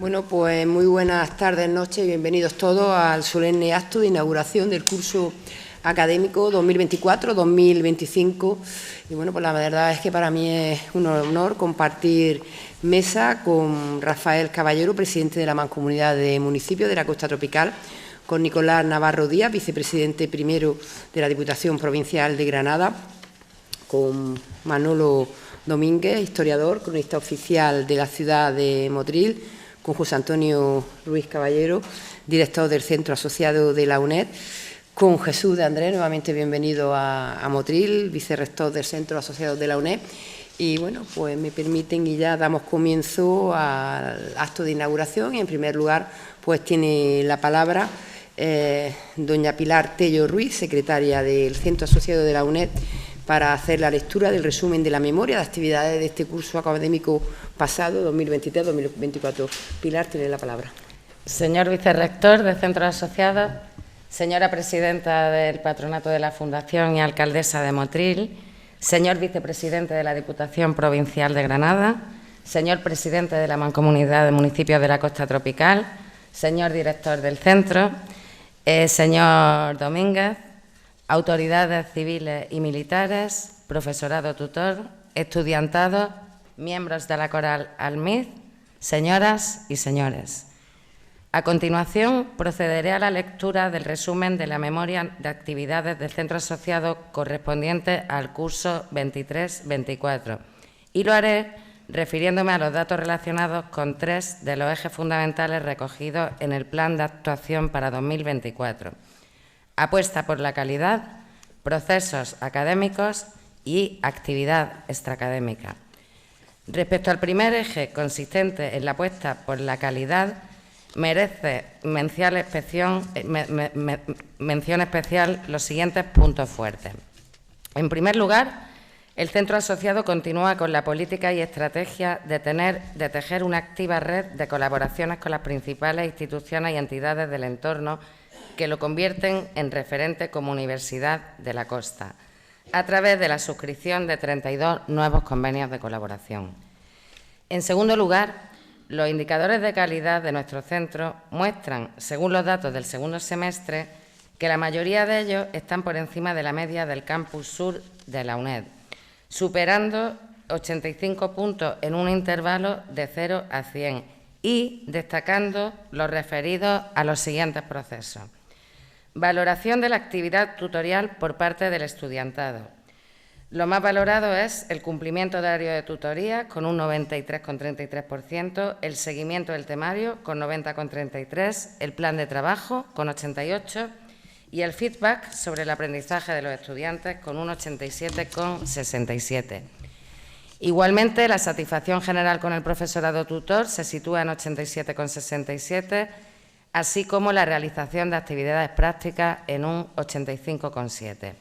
Bueno, pues muy buenas tardes, noches y bienvenidos todos al solemne acto de inauguración del curso académico 2024-2025. Y bueno, pues la verdad es que para mí es un honor compartir mesa con Rafael Caballero, presidente de la Mancomunidad de Municipios de la Costa Tropical, con Nicolás Navarro Díaz, vicepresidente primero de la Diputación Provincial de Granada, con Manolo Domínguez, historiador, cronista oficial de la ciudad de Motril, con José Antonio Ruiz Caballero, director del Centro Asociado de la UNED, con Jesús de Andrés, nuevamente bienvenido a Motril, vicerrector del Centro Asociado de la UNED. Y bueno, pues me permiten y ya damos comienzo al acto de inauguración. Y en primer lugar, pues tiene la palabra doña Pilar Tello Ruiz, secretaria del Centro Asociado de la UNED, para hacer la lectura del resumen de la memoria de actividades de este curso académico pasado, 2023-2024. Pilar, tiene la palabra. Señor vicerrector de Centros Asociados, señora presidenta del Patronato de la Fundación y alcaldesa de Motril, señor vicepresidente de la Diputación Provincial de Granada, señor presidente de la Mancomunidad de Municipios de la Costa Tropical, señor director del centro, señor Domínguez, autoridades civiles y militares, profesorado tutor, estudiantado, miembros de la Coral Almiz, señoras y señores. A continuación, procederé a la lectura del resumen de la memoria de actividades del centro asociado correspondiente al curso 23-24 y lo haré refiriéndome a los datos relacionados con 3 de los ejes fundamentales recogidos en el Plan de Actuación para 2024. Apuesta por la calidad, procesos académicos y actividad extraacadémica. Respecto al primer eje, consistente en la apuesta por la calidad, merece mención especial los siguientes puntos fuertes. En primer lugar, el centro asociado continúa con la política y estrategia de tejer una activa red de colaboraciones con las principales instituciones y entidades del entorno que lo convierten en referente como Universidad de la Costa, a través de la suscripción de 32 nuevos convenios de colaboración. En segundo lugar, los indicadores de calidad de nuestro centro muestran, según los datos del segundo semestre, que la mayoría de ellos están por encima de la media del campus sur de la UNED, superando 85 puntos en un intervalo de 0 a 100 y destacando los referidos a los siguientes procesos. Valoración de la actividad tutorial por parte del estudiantado. Lo más valorado es el cumplimiento de horario de tutoría, con un 93,33%, el seguimiento del temario, con 90,33%, el plan de trabajo, con 88%, y el feedback sobre el aprendizaje de los estudiantes, con un 87,67%. Igualmente, la satisfacción general con el profesorado tutor se sitúa en 87,67%, así como la realización de actividades prácticas en un 85,7%.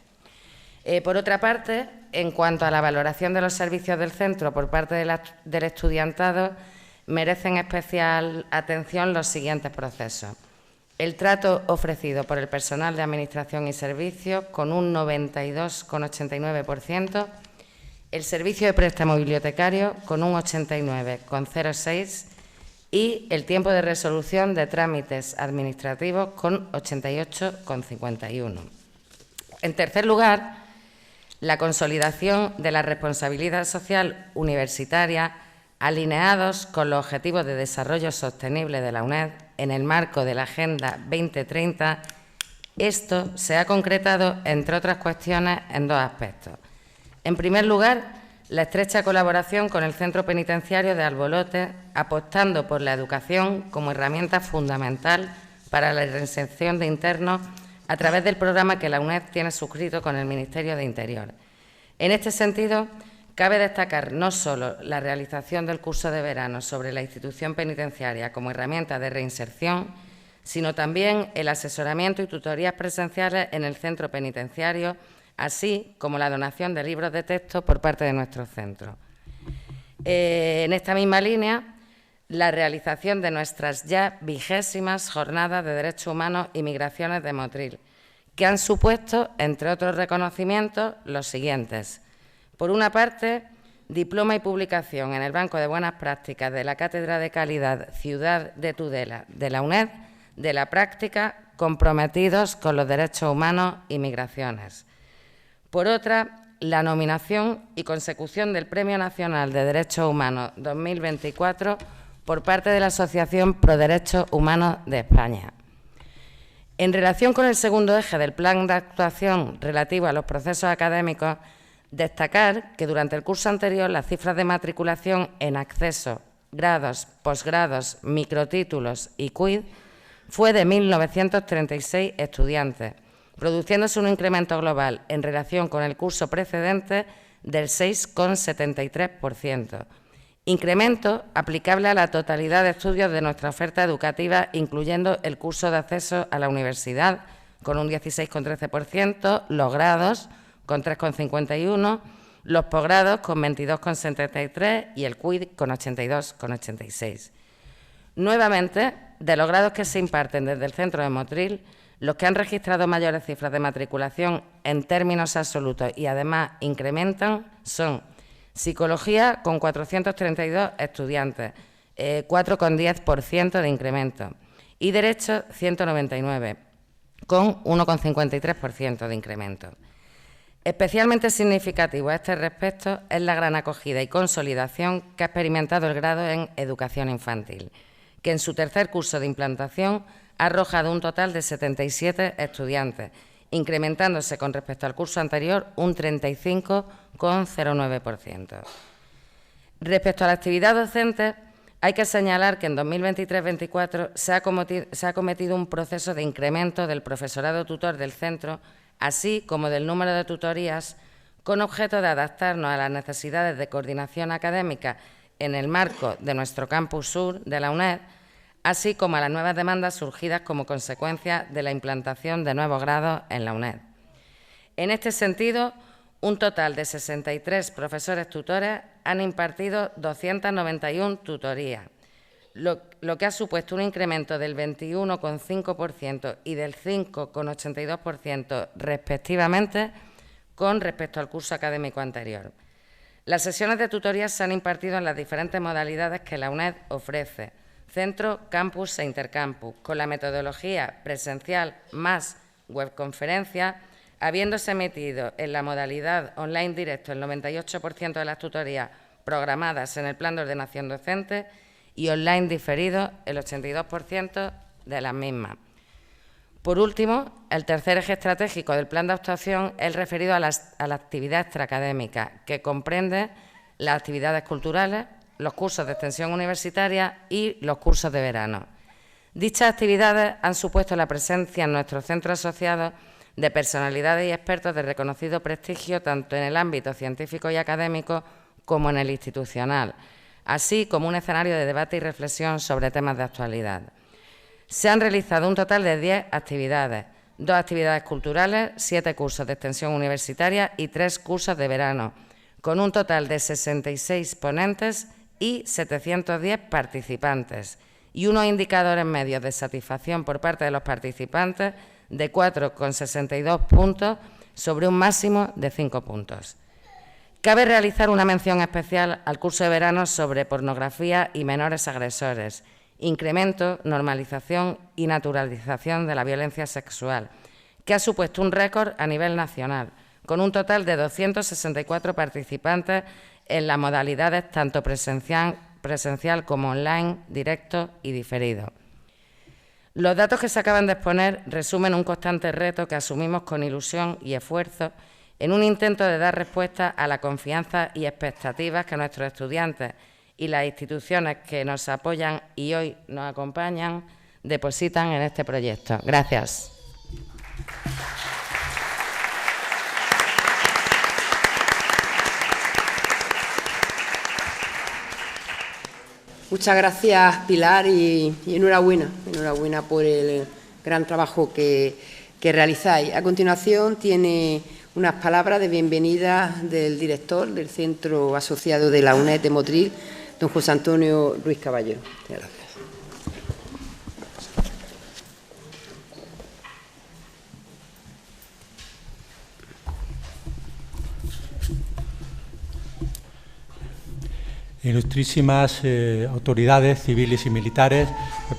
Por otra parte, en cuanto a la valoración de los servicios del centro por parte del estudiantado, merecen especial atención los siguientes procesos. El trato ofrecido por el personal de Administración y Servicios, con un 92,89%, el servicio de préstamo bibliotecario, con un 89,06%, y el tiempo de resolución de trámites administrativos, con 88,51%. En tercer lugar, la consolidación de la responsabilidad social universitaria alineados con los objetivos de desarrollo sostenible de la UNED en el marco de la Agenda 2030. Esto se ha concretado, entre otras cuestiones, en 2 aspectos. En primer lugar, la estrecha colaboración con el Centro Penitenciario de Albolote, apostando por la educación como herramienta fundamental para la reinserción de internos a través del programa que la UNED tiene suscrito con el Ministerio de Interior. En este sentido, cabe destacar no solo la realización del curso de verano sobre la institución penitenciaria como herramienta de reinserción, sino también el asesoramiento y tutorías presenciales en el centro penitenciario, así como la donación de libros de texto por parte de nuestro centro. En esta misma línea, la realización de nuestras ya 20ª Jornadas de Derechos Humanos y Migraciones de Motril, que han supuesto, entre otros reconocimientos, los siguientes. Por una parte, diploma y publicación en el Banco de Buenas Prácticas de la Cátedra de Calidad Ciudad de Tudela de la UNED, de la práctica comprometidos con los derechos humanos y migraciones. Por otra, la nominación y consecución del Premio Nacional de Derechos Humanos 2024 por parte de la Asociación Pro Derechos Humanos de España. En relación con el segundo eje del plan de actuación relativo a los procesos académicos, destacar que durante el curso anterior las cifras de matriculación en acceso, grados, posgrados, microtítulos y quid fue de 1.936 estudiantes, produciéndose un incremento global en relación con el curso precedente del 6,73%, Incremento aplicable a la totalidad de estudios de nuestra oferta educativa, incluyendo el curso de acceso a la universidad, con un 16,13%, los grados, con 3,51%, los posgrados, con 22,73% y el QUID, con 82,86%. Nuevamente, de los grados que se imparten desde el centro de Motril, los que han registrado mayores cifras de matriculación en términos absolutos y además incrementan son Psicología, con 432 estudiantes, 4,10% de incremento, y Derecho, 199, con 1,53% de incremento. Especialmente significativo a este respecto es la gran acogida y consolidación que ha experimentado el grado en Educación Infantil, que en su tercer curso de implantación ha arrojado un total de 77 estudiantes, incrementándose con respecto al curso anterior un 35,09%. Respecto a la actividad docente, hay que señalar que en 2023-24 se ha cometido un proceso de incremento del profesorado tutor del centro, así como del número de tutorías, con objeto de adaptarnos a las necesidades de coordinación académica en el marco de nuestro campus sur de la UNED, así como a las nuevas demandas surgidas como consecuencia de la implantación de nuevos grados en la UNED. En este sentido, un total de 63 profesores tutores han impartido 291 tutorías, lo que ha supuesto un incremento del 21,5% y del 5,82% respectivamente con respecto al curso académico anterior. Las sesiones de tutorías se han impartido en las diferentes modalidades que la UNED ofrece: centro, campus e intercampus, con la metodología presencial más webconferencia, habiéndose emitido en la modalidad online directo el 98% de las tutorías programadas en el Plan de Ordenación Docente y online diferido el 82% de las mismas. Por último, el tercer eje estratégico del plan de actuación es el referido a la actividad extraacadémica, que comprende las actividades culturales, los cursos de extensión universitaria y los cursos de verano. Dichas actividades han supuesto la presencia en nuestros centros asociados de personalidades y expertos de reconocido prestigio tanto en el ámbito científico y académico como en el institucional, así como un escenario de debate y reflexión sobre temas de actualidad. Se han realizado un total de 10 actividades, 2 actividades culturales, 7 cursos de extensión universitaria y 3 cursos de verano, con un total de 66 ponentes y 710 participantes, y unos indicadores medios de satisfacción por parte de los participantes de 4,62 puntos sobre un máximo de 5 puntos. Cabe realizar una mención especial al curso de verano sobre pornografía y menores agresores, incremento, normalización y naturalización de la violencia sexual, que ha supuesto un récord a nivel nacional, con un total de 264 participantes en las modalidades tanto presencial como online, directo y diferido. Los datos que se acaban de exponer resumen un constante reto que asumimos con ilusión y esfuerzo en un intento de dar respuesta a la confianza y expectativas que nuestros estudiantes y las instituciones que nos apoyan y hoy nos acompañan depositan en este proyecto. Gracias. Muchas gracias, Pilar, y enhorabuena por el gran trabajo que realizáis. A continuación tiene unas palabras de bienvenida del director del Centro Asociado de la UNED de Motril, don José Antonio Ruiz Caballero. Gracias. Ilustrísimas autoridades civiles y militares,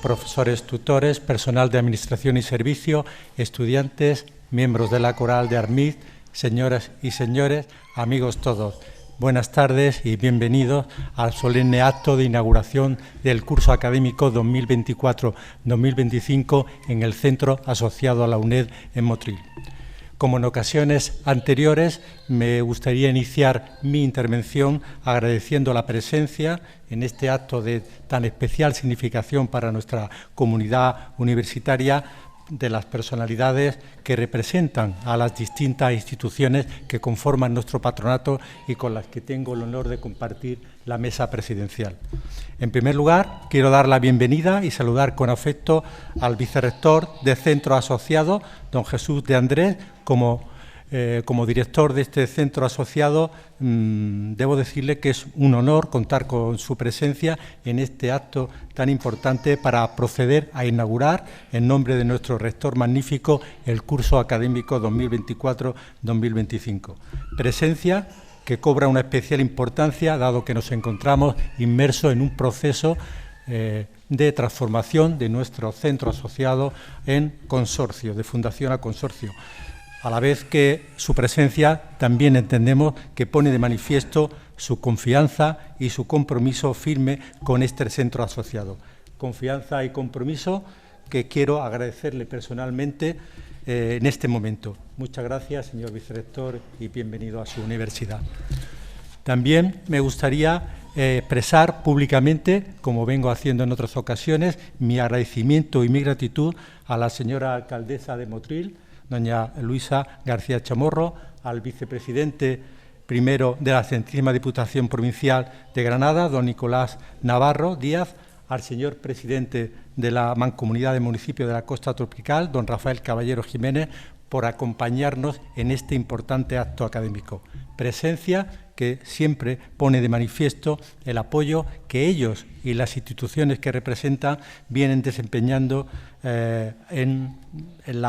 profesores tutores, personal de administración y servicio, estudiantes, miembros de la coral de Armid, señoras y señores, amigos todos. Buenas tardes y bienvenidos al solemne acto de inauguración del curso académico 2024-2025 en el Centro Asociado a la UNED en Motril. Como en ocasiones anteriores, me gustaría iniciar mi intervención agradeciendo la presencia en este acto de tan especial significación para nuestra comunidad universitaria de las personalidades que representan a las distintas instituciones que conforman nuestro patronato y con las que tengo el honor de compartir la mesa presidencial. En primer lugar, quiero dar la bienvenida y saludar con afecto al vicerrector de Centro Asociado, don Jesús de Andrés. Como director de este centro asociado, debo decirle que es un honor contar con su presencia en este acto tan importante para proceder a inaugurar, en nombre de nuestro rector magnífico, el curso académico 2024-2025. Presencia que cobra una especial importancia, dado que nos encontramos inmersos en un proceso de transformación de nuestro centro asociado en consorcio, de fundación a consorcio. A la vez que su presencia también entendemos que pone de manifiesto su confianza y su compromiso firme con este centro asociado. Confianza y compromiso que quiero agradecerle personalmente en este momento. Muchas gracias, señor vicerrector, y bienvenido a su universidad. También me gustaría expresar públicamente, como vengo haciendo en otras ocasiones, mi agradecimiento y mi gratitud a la señora alcaldesa de Motril, doña Luisa García Chamorro, al vicepresidente primero de la Centésima Diputación Provincial de Granada, don Nicolás Navarro Díaz, al señor presidente de la Mancomunidad de Municipios de la Costa Tropical, don Rafael Caballero Jiménez, por acompañarnos en este importante acto académico. Presencia que siempre pone de manifiesto el apoyo que ellos y las instituciones que representan vienen desempeñando en el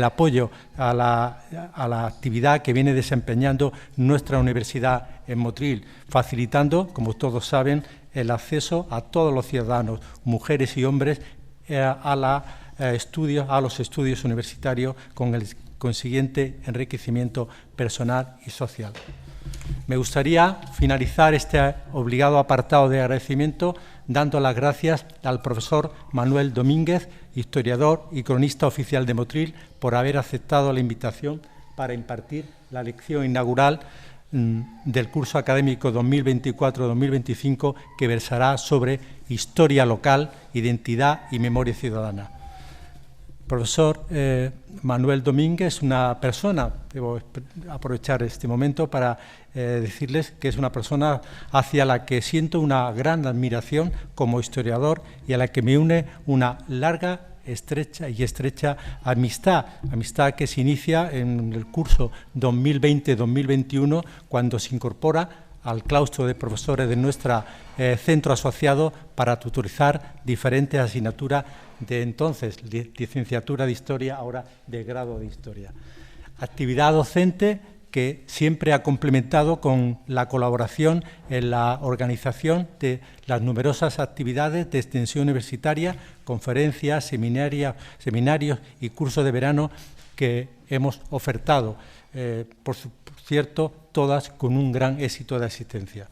apoyo a la actividad que viene desempeñando nuestra universidad en Motril, facilitando, como todos saben, el acceso a todos los ciudadanos, mujeres y hombres, a los estudios universitarios con el consiguiente enriquecimiento personal y social. Me gustaría finalizar este obligado apartado de agradecimiento dando las gracias al profesor Manuel Domínguez, historiador y cronista oficial de Motril, por haber aceptado la invitación para impartir la lección inaugural del curso académico 2024-2025, que versará sobre historia local, identidad y memoria ciudadana. Profesor Manuel Domínguez es una persona, debo aprovechar este momento para decirles que es una persona hacia la que siento una gran admiración como historiador y a la que me une una larga, estrecha amistad que se inicia en el curso 2020-2021, cuando se incorpora al claustro de profesores de nuestro centro asociado para tutorizar diferentes asignaturas de entonces, licenciatura de Historia, ahora de grado de Historia. Actividad docente que siempre ha complementado con la colaboración en la organización de las numerosas actividades de extensión universitaria, conferencias, seminarios y cursos de verano que hemos ofertado, por cierto, todas con un gran éxito de asistencia.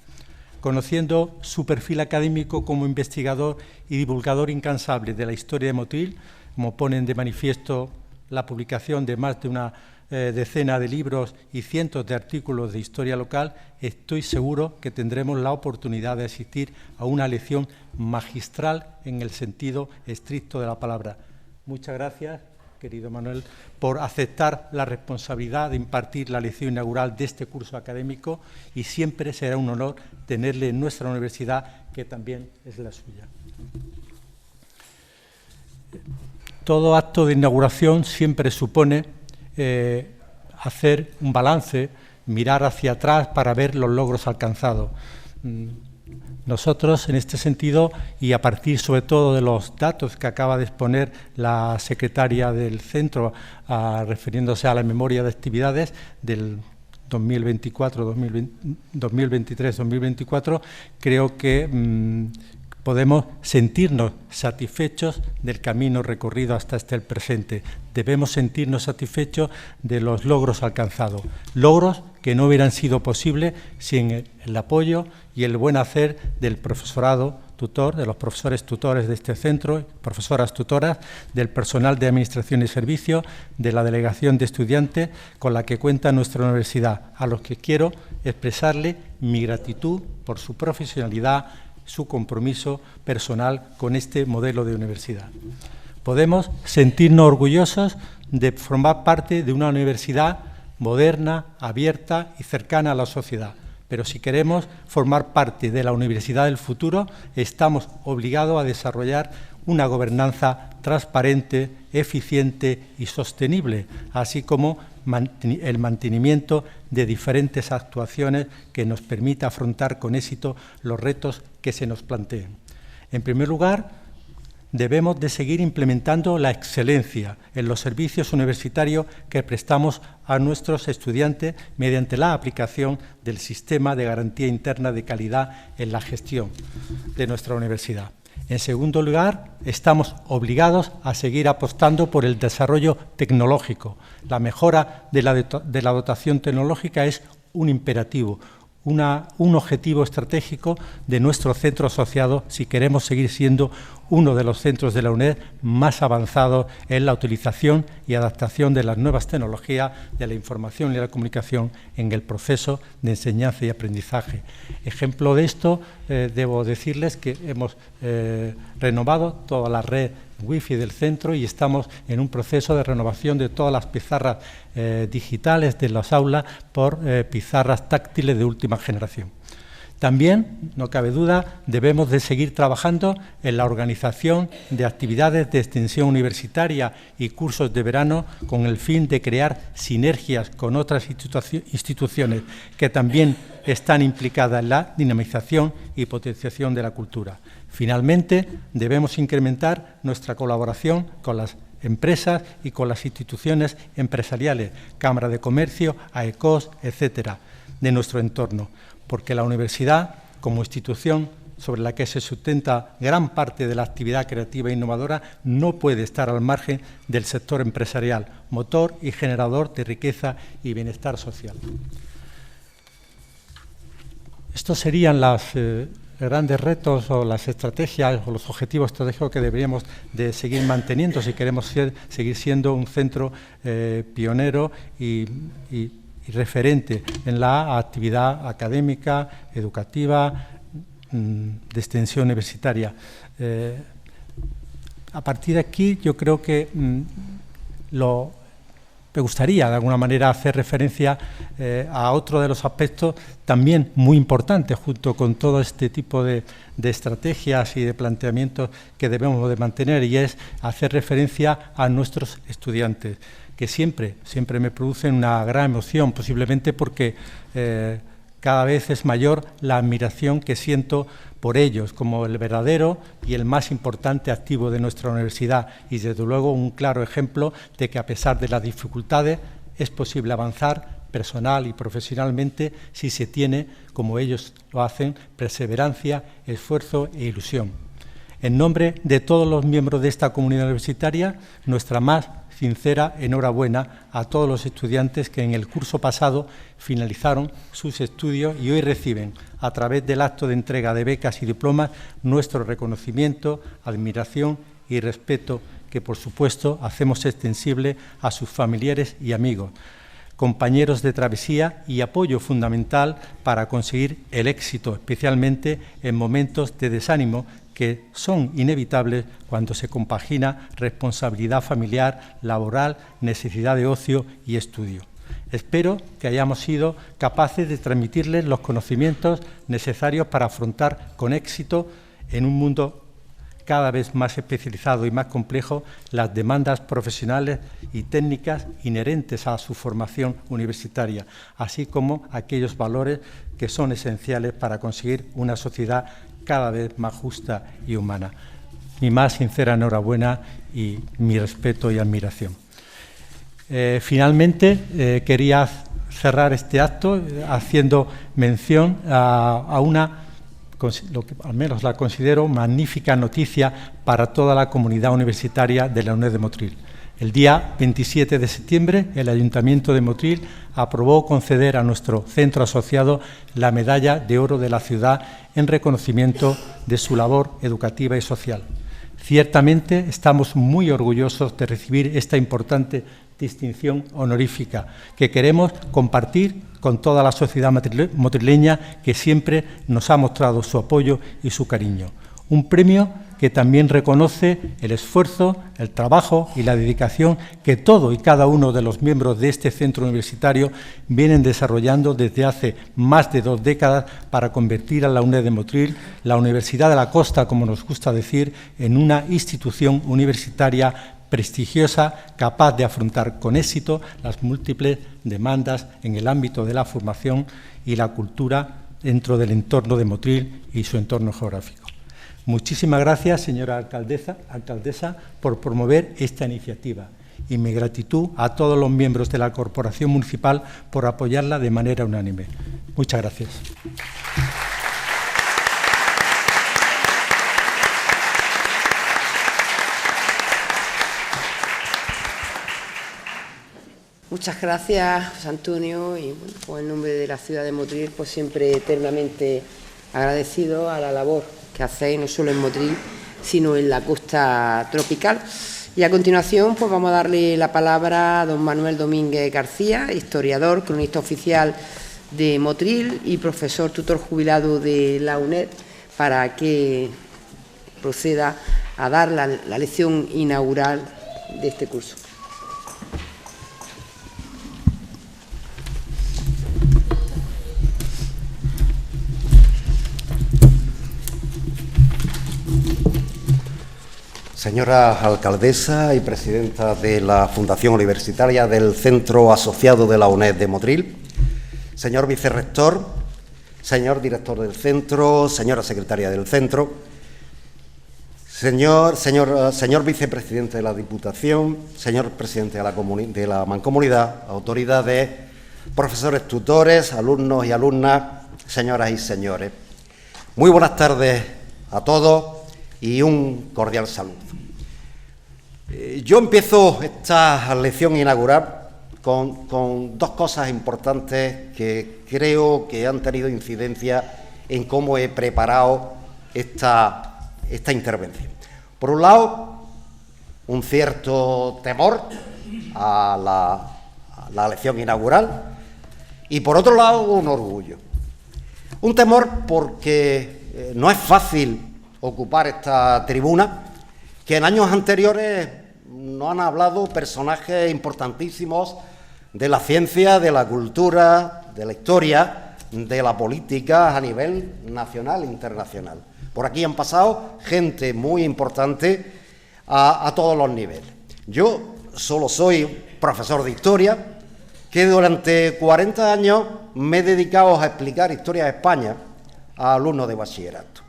Conociendo su perfil académico como investigador y divulgador incansable de la historia de Motril, como ponen de manifiesto la publicación de más de una decena de libros y cientos de artículos de historia local, estoy seguro que tendremos la oportunidad de asistir a una lección magistral en el sentido estricto de la palabra. Muchas gracias, querido Manuel, por aceptar la responsabilidad de impartir la lección inaugural de este curso académico, y siempre será un honor tenerle en nuestra universidad, que también es la suya. Todo acto de inauguración siempre supone hacer un balance, mirar hacia atrás para ver los logros alcanzados. Nosotros, en este sentido, y a partir sobre todo de los datos que acaba de exponer la secretaria del centro, refiriéndose a la memoria de actividades del 2023-2024, creo que podemos sentirnos satisfechos del camino recorrido hasta el presente. Debemos sentirnos satisfechos de los logros alcanzados, logros que no hubieran sido posibles sin el apoyo y el buen hacer del profesorado tutor, de los profesores tutores de este centro, profesoras tutoras, del personal de Administración y Servicios, de la delegación de estudiantes con la que cuenta nuestra universidad, a los que quiero expresarle mi gratitud por su profesionalidad, su compromiso personal con este modelo de universidad. Podemos sentirnos orgullosos de formar parte de una universidad moderna, abierta y cercana a la sociedad. Pero si queremos formar parte de la universidad del futuro, estamos obligados a desarrollar una gobernanza transparente, eficiente y sostenible, así como el mantenimiento de diferentes actuaciones que nos permita afrontar con éxito los retos que se nos planteen. En primer lugar, debemos de seguir implementando la excelencia en los servicios universitarios que prestamos a nuestros estudiantes mediante la aplicación del sistema de garantía interna de calidad en la gestión de nuestra universidad. En segundo lugar, estamos obligados a seguir apostando por el desarrollo tecnológico. La mejora de la dotación tecnológica es un imperativo, un objetivo estratégico de nuestro centro asociado si queremos seguir siendo uno de los centros de la UNED más avanzados en la utilización y adaptación de las nuevas tecnologías de la información y la comunicación en el proceso de enseñanza y aprendizaje. Ejemplo de esto, debo decirles que hemos renovado toda la red Wi-Fi del centro y estamos en un proceso de renovación de todas las pizarras digitales de las aulas por pizarras táctiles de última generación. También, no cabe duda, debemos de seguir trabajando en la organización de actividades de extensión universitaria y cursos de verano con el fin de crear sinergias con otras instituciones que también están implicadas en la dinamización y potenciación de la cultura. Finalmente, debemos incrementar nuestra colaboración con las empresas y con las instituciones empresariales, Cámara de Comercio, AECOS, etcétera, de nuestro entorno, porque la universidad, como institución sobre la que se sustenta gran parte de la actividad creativa e innovadora, no puede estar al margen del sector empresarial, motor y generador de riqueza y bienestar social. Estos serían los grandes retos o las estrategias o los objetivos estratégicos que deberíamos de seguir manteniendo si queremos seguir siendo un centro pionero y referente en la actividad académica, educativa, de extensión universitaria. A partir de aquí yo creo que me gustaría de alguna manera hacer referencia a otro de los aspectos también muy importantes junto con todo este tipo de estrategias y de planteamientos que debemos de mantener, y es hacer referencia a nuestros estudiantes, que siempre me producen una gran emoción, posiblemente porque cada vez es mayor la admiración que siento por ellos como el verdadero y el más importante activo de nuestra universidad, y desde luego un claro ejemplo de que a pesar de las dificultades es posible avanzar personal y profesionalmente si se tiene, como ellos lo hacen, perseverancia, esfuerzo e ilusión. En nombre de todos los miembros de esta comunidad universitaria, nuestra más sincera enhorabuena a todos los estudiantes que en el curso pasado finalizaron sus estudios y hoy reciben, a través del acto de entrega de becas y diplomas, nuestro reconocimiento, admiración y respeto, que por supuesto hacemos extensible a sus familiares y amigos, compañeros de travesía y apoyo fundamental para conseguir el éxito, especialmente en momentos de desánimo que son inevitables cuando se compagina responsabilidad familiar, laboral, necesidad de ocio y estudio. Espero que hayamos sido capaces de transmitirles los conocimientos necesarios para afrontar con éxito, en un mundo cada vez más especializado y más complejo, las demandas profesionales y técnicas inherentes a su formación universitaria, así como aquellos valores que son esenciales para conseguir una sociedad cada vez más justa y humana. Mi más sincera enhorabuena y mi respeto y admiración. Finalmente, quería cerrar este acto haciendo mención a una, lo que al menos la considero, magnífica noticia para toda la comunidad universitaria de la UNED de Motril. El día 27 de septiembre, el Ayuntamiento de Motril aprobó conceder a nuestro centro asociado la Medalla de Oro de la Ciudad en reconocimiento de su labor educativa y social. Ciertamente estamos muy orgullosos de recibir esta importante distinción honorífica que queremos compartir con toda la sociedad motrileña, que siempre nos ha mostrado su apoyo y su cariño. Un premio que también reconoce el esfuerzo, el trabajo y la dedicación que todo y cada uno de los miembros de este centro universitario vienen desarrollando desde hace más de 2 décadas para convertir a la UNED de Motril, la Universidad de la Costa, como nos gusta decir, en una institución universitaria prestigiosa, capaz de afrontar con éxito las múltiples demandas en el ámbito de la formación y la cultura dentro del entorno de Motril y su entorno geográfico. Muchísimas gracias, señora alcaldesa, por promover esta iniciativa y mi gratitud a todos los miembros de la Corporación Municipal por apoyarla de manera unánime. Muchas gracias. Muchas gracias, José Antonio, y bueno, pues en nombre de la ciudad de Motril, pues siempre eternamente agradecido a la labor que hacéis, no solo en Motril, sino en la costa tropical. Y a continuación, pues vamos a darle la palabra a don Manuel Domínguez García, historiador, cronista oficial de Motril y profesor tutor jubilado de la UNED, para que proceda a dar la lección inaugural de este curso. Señora alcaldesa y presidenta de la Fundación Universitaria del Centro Asociado de la UNED de Motril, señor vicerrector, señor director del centro, señora secretaria del centro, señor vicepresidente de la Diputación, señor presidente de la Mancomunidad, autoridades, profesores tutores, alumnos y alumnas, señoras y señores. Muy buenas tardes a todos y un cordial saludo. Yo empiezo esta lección inaugural con 2 cosas importantes que creo que han tenido incidencia en cómo he preparado esta intervención. Por un lado, un cierto temor a la lección inaugural y, por otro lado, un orgullo. Un temor porque no es fácil ocupar esta tribuna, que en años anteriores nos han hablado personajes importantísimos de la ciencia, de la cultura, de la historia, de la política a nivel nacional e internacional. Por aquí han pasado gente muy importante a todos los niveles. Yo solo soy profesor de historia, que durante 40 años me he dedicado a explicar historia de España a alumnos de bachillerato.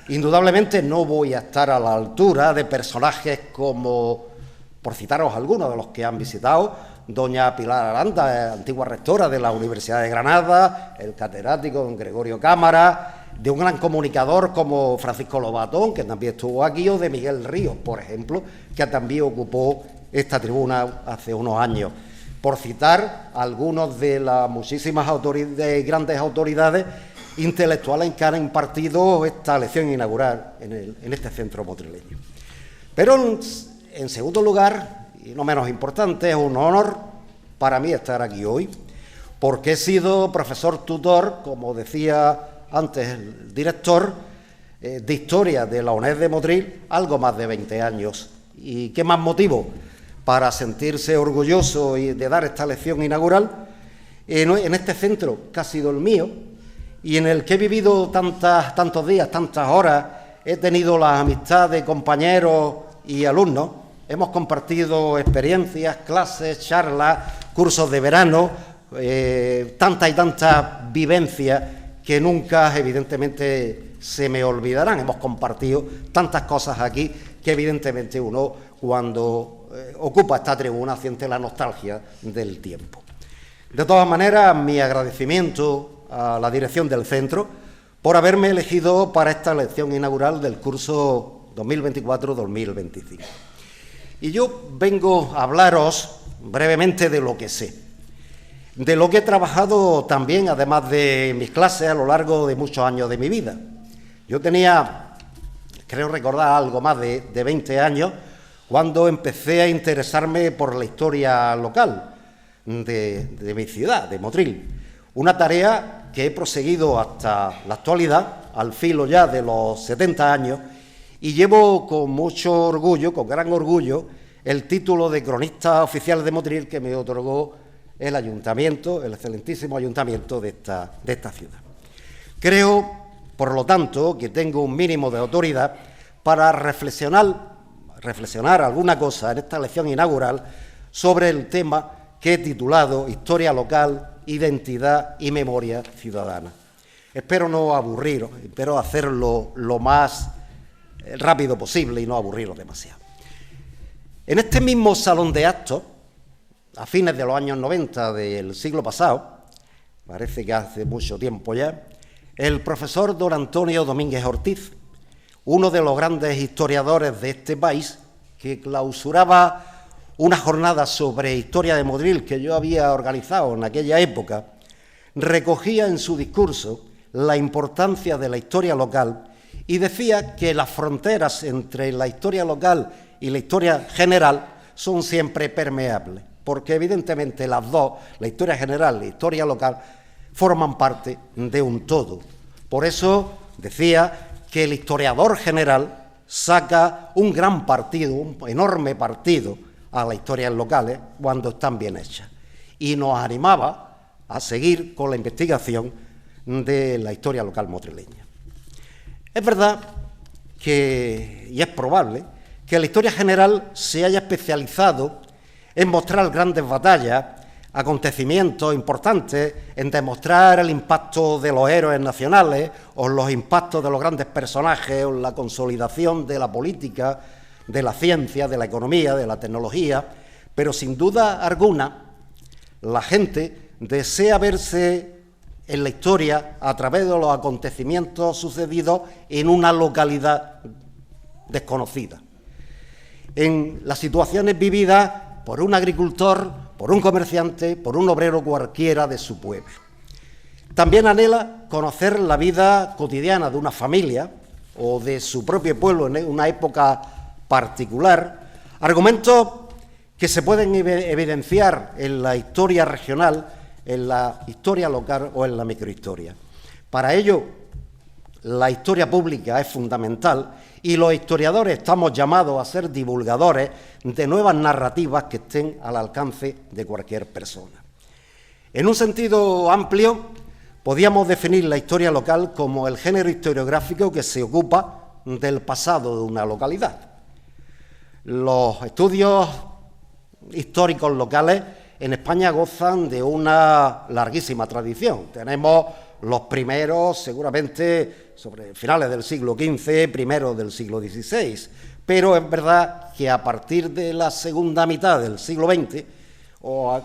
Indudablemente no voy a estar a la altura de personajes como, por citaros algunos de los que han visitado, doña Pilar Aranda, antigua rectora de la Universidad de Granada, el catedrático don Gregorio Cámara, de un gran comunicador como Francisco Lobatón, que también estuvo aquí, o de Miguel Ríos, por ejemplo, que también ocupó esta tribuna hace unos años, por citar algunos de las muchísimas grandes autoridades intelectuales que han impartido esta lección inaugural en este centro motrileño. Pero, en segundo lugar, y no menos importante, es un honor para mí estar aquí hoy, porque he sido profesor tutor, como decía antes el director, de Historia de la UNED de Motril, algo más de 20 años. ¿Y qué más motivo para sentirse orgulloso y de dar esta lección inaugural en este centro que ha sido el mío, y en el que he vivido tantos días, tantas horas, he tenido la amistad de compañeros y alumnos, hemos compartido experiencias, clases, charlas, cursos de verano, tantas y tantas vivencias que nunca, evidentemente, se me olvidarán. Hemos compartido tantas cosas aquí que, evidentemente, uno, cuando ocupa esta tribuna, siente la nostalgia del tiempo. De todas maneras, mi agradecimiento a la dirección del centro por haberme elegido para esta lección inaugural del curso 2024-2025. Y yo vengo a hablaros brevemente de lo que sé, de lo que he trabajado también, además de mis clases, a lo largo de muchos años de mi vida. Yo tenía, creo recordar, algo más de 20 años cuando empecé a interesarme por la historia local de mi ciudad, de Motril. Una tarea que he proseguido hasta la actualidad, al filo ya de los 70 años, y llevo con mucho orgullo, con gran orgullo, el título de cronista oficial de Motril que me otorgó el ayuntamiento, el excelentísimo ayuntamiento de esta ciudad. Creo, por lo tanto, que tengo un mínimo de autoridad para reflexionar alguna cosa en esta lección inaugural sobre el tema que he titulado Historia local, identidad y memoria ciudadana. Espero no aburriros, espero hacerlo lo más rápido posible y no aburriros demasiado. En este mismo salón de actos, a fines de los años 90 del siglo pasado, parece que hace mucho tiempo ya, el profesor don Antonio Domínguez Ortiz, uno de los grandes historiadores de este país, que clausuraba una jornada sobre historia de Motril que yo había organizado en aquella época, recogía en su discurso la importancia de la historia local y decía que las fronteras entre la historia local y la historia general son siempre permeables, porque evidentemente las dos, la historia general y la historia local, forman parte de un todo. Por eso decía que el historiador general saca un gran partido, un enorme partido a las historias locales cuando están bien hechas, y nos animaba a seguir con la investigación de la historia local motrileña. Es verdad que, y es probable, que la historia general se haya especializado en mostrar grandes batallas, acontecimientos importantes, en demostrar el impacto de los héroes nacionales o los impactos de los grandes personajes o la consolidación de la política, de la ciencia, de la economía, de la tecnología, pero sin duda alguna la gente desea verse en la historia a través de los acontecimientos sucedidos en una localidad desconocida, en las situaciones vividas por un agricultor, por un comerciante, por un obrero cualquiera de su pueblo. También anhela conocer la vida cotidiana de una familia o de su propio pueblo en una época particular, argumentos que se pueden evidenciar en la historia regional, en la historia local o en la microhistoria. Para ello, la historia pública es fundamental y los historiadores estamos llamados a ser divulgadores de nuevas narrativas que estén al alcance de cualquier persona. En un sentido amplio, podríamos definir la historia local como el género historiográfico que se ocupa del pasado de una localidad. Los estudios históricos locales en España gozan de una larguísima tradición. Tenemos los primeros, seguramente, sobre finales del siglo XV, primeros del siglo XVI, pero es verdad que a partir de la segunda mitad del siglo XX, o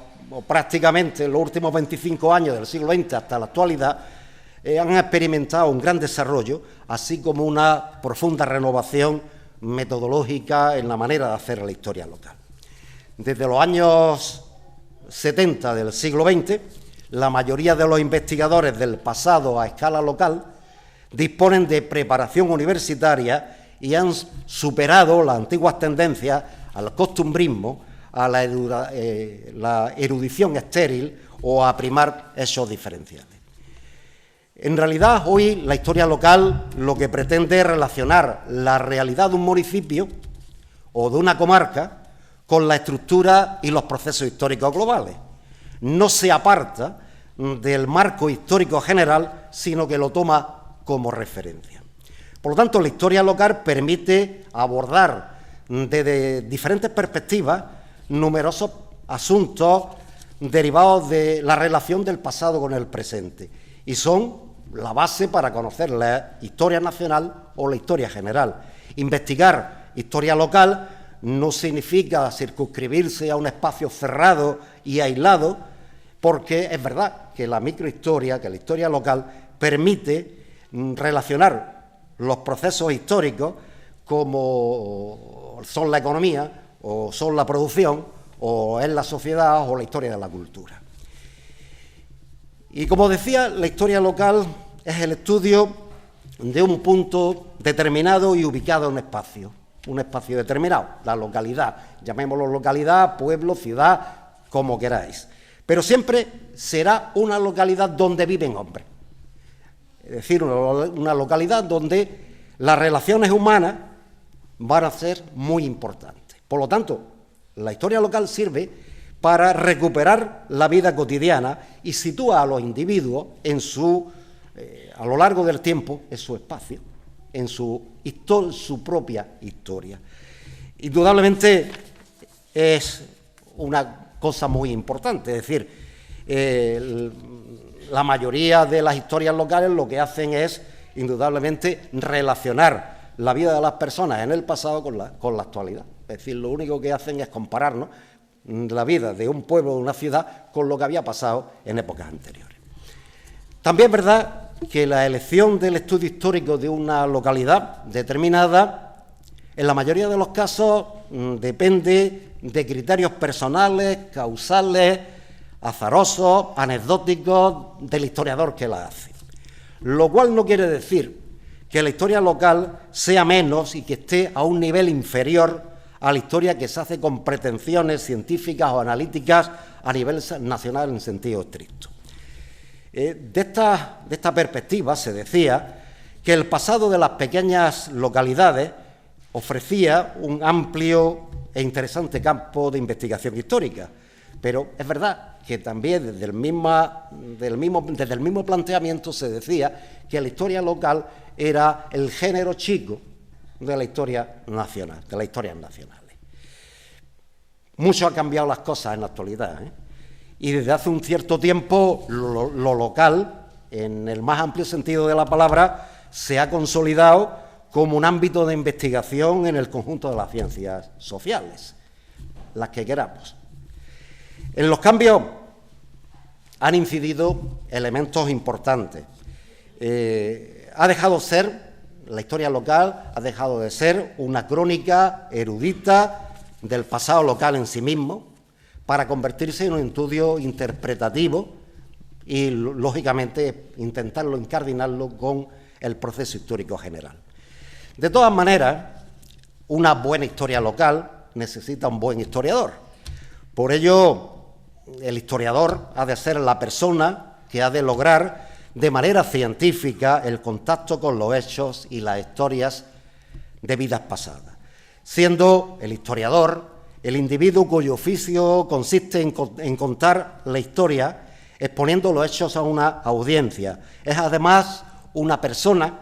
prácticamente en los últimos 25 años del siglo XX hasta la actualidad, han experimentado un gran desarrollo, así como una profunda renovación metodológica en la manera de hacer la historia local. Desde los años 70 del siglo XX, la mayoría de los investigadores del pasado a escala local disponen de preparación universitaria y han superado las antiguas tendencias al costumbrismo, a la erudición estéril o a primar hechos diferenciales. En realidad, hoy la historia local lo que pretende es relacionar la realidad de un municipio o de una comarca con la estructura y los procesos históricos globales. No se aparta del marco histórico general, sino que lo toma como referencia. Por lo tanto, la historia local permite abordar desde diferentes perspectivas numerosos asuntos derivados de la relación del pasado con el presente y son la base para conocer la historia nacional o la historia general. Investigar historia local no significa circunscribirse a un espacio cerrado y aislado, porque es verdad que la microhistoria, que la historia local, permite relacionar los procesos históricos como son la economía, o son la producción, o es la sociedad, o la historia de la cultura. Y como decía, la historia local es el estudio de un punto determinado y ubicado en un espacio determinado, la localidad, llamémoslo localidad, pueblo, ciudad, como queráis. Pero siempre será una localidad donde viven hombres. Es decir, una localidad donde las relaciones humanas van a ser muy importantes. Por lo tanto, la historia local sirve para recuperar la vida cotidiana y sitúa a los individuos a lo largo del tiempo, en su espacio, en su propia historia. Indudablemente es una cosa muy importante, es decir, la mayoría de las historias locales lo que hacen es, indudablemente, relacionar la vida de las personas en el pasado con la actualidad. Es decir, lo único que hacen es compararnos la vida de un pueblo o de una ciudad con lo que había pasado en épocas anteriores. También es verdad que la elección del estudio histórico de una localidad determinada, en la mayoría de los casos, depende de criterios personales, causales, azarosos, anecdóticos del historiador que la hace. Lo cual no quiere decir que la historia local sea menos y que esté a un nivel inferior a la historia que se hace con pretensiones científicas o analíticas a nivel nacional en sentido estricto. De esta perspectiva se decía que el pasado de las pequeñas localidades ofrecía un amplio e interesante campo de investigación histórica, pero es verdad que también desde el mismo planteamiento se decía que la historia local era el género chico de la historia nacional, de las historias nacionales. Mucho ha cambiado las cosas en la actualidad, y desde hace un cierto tiempo lo local, en el más amplio sentido de la palabra, se ha consolidado como un ámbito de investigación en el conjunto de las ciencias sociales, las que queramos. En los cambios han incidido elementos importantes. La historia local ha dejado de ser una crónica erudita del pasado local en sí mismo para convertirse en un estudio interpretativo y, lógicamente, intentarlo incardinarlo con el proceso histórico general. De todas maneras, una buena historia local necesita un buen historiador. Por ello, el historiador ha de ser la persona que ha de lograr de manera científica el contacto con los hechos y las historias de vidas pasadas, siendo el historiador el individuo cuyo oficio consiste en contar la historia exponiendo los hechos a una audiencia. Es además una persona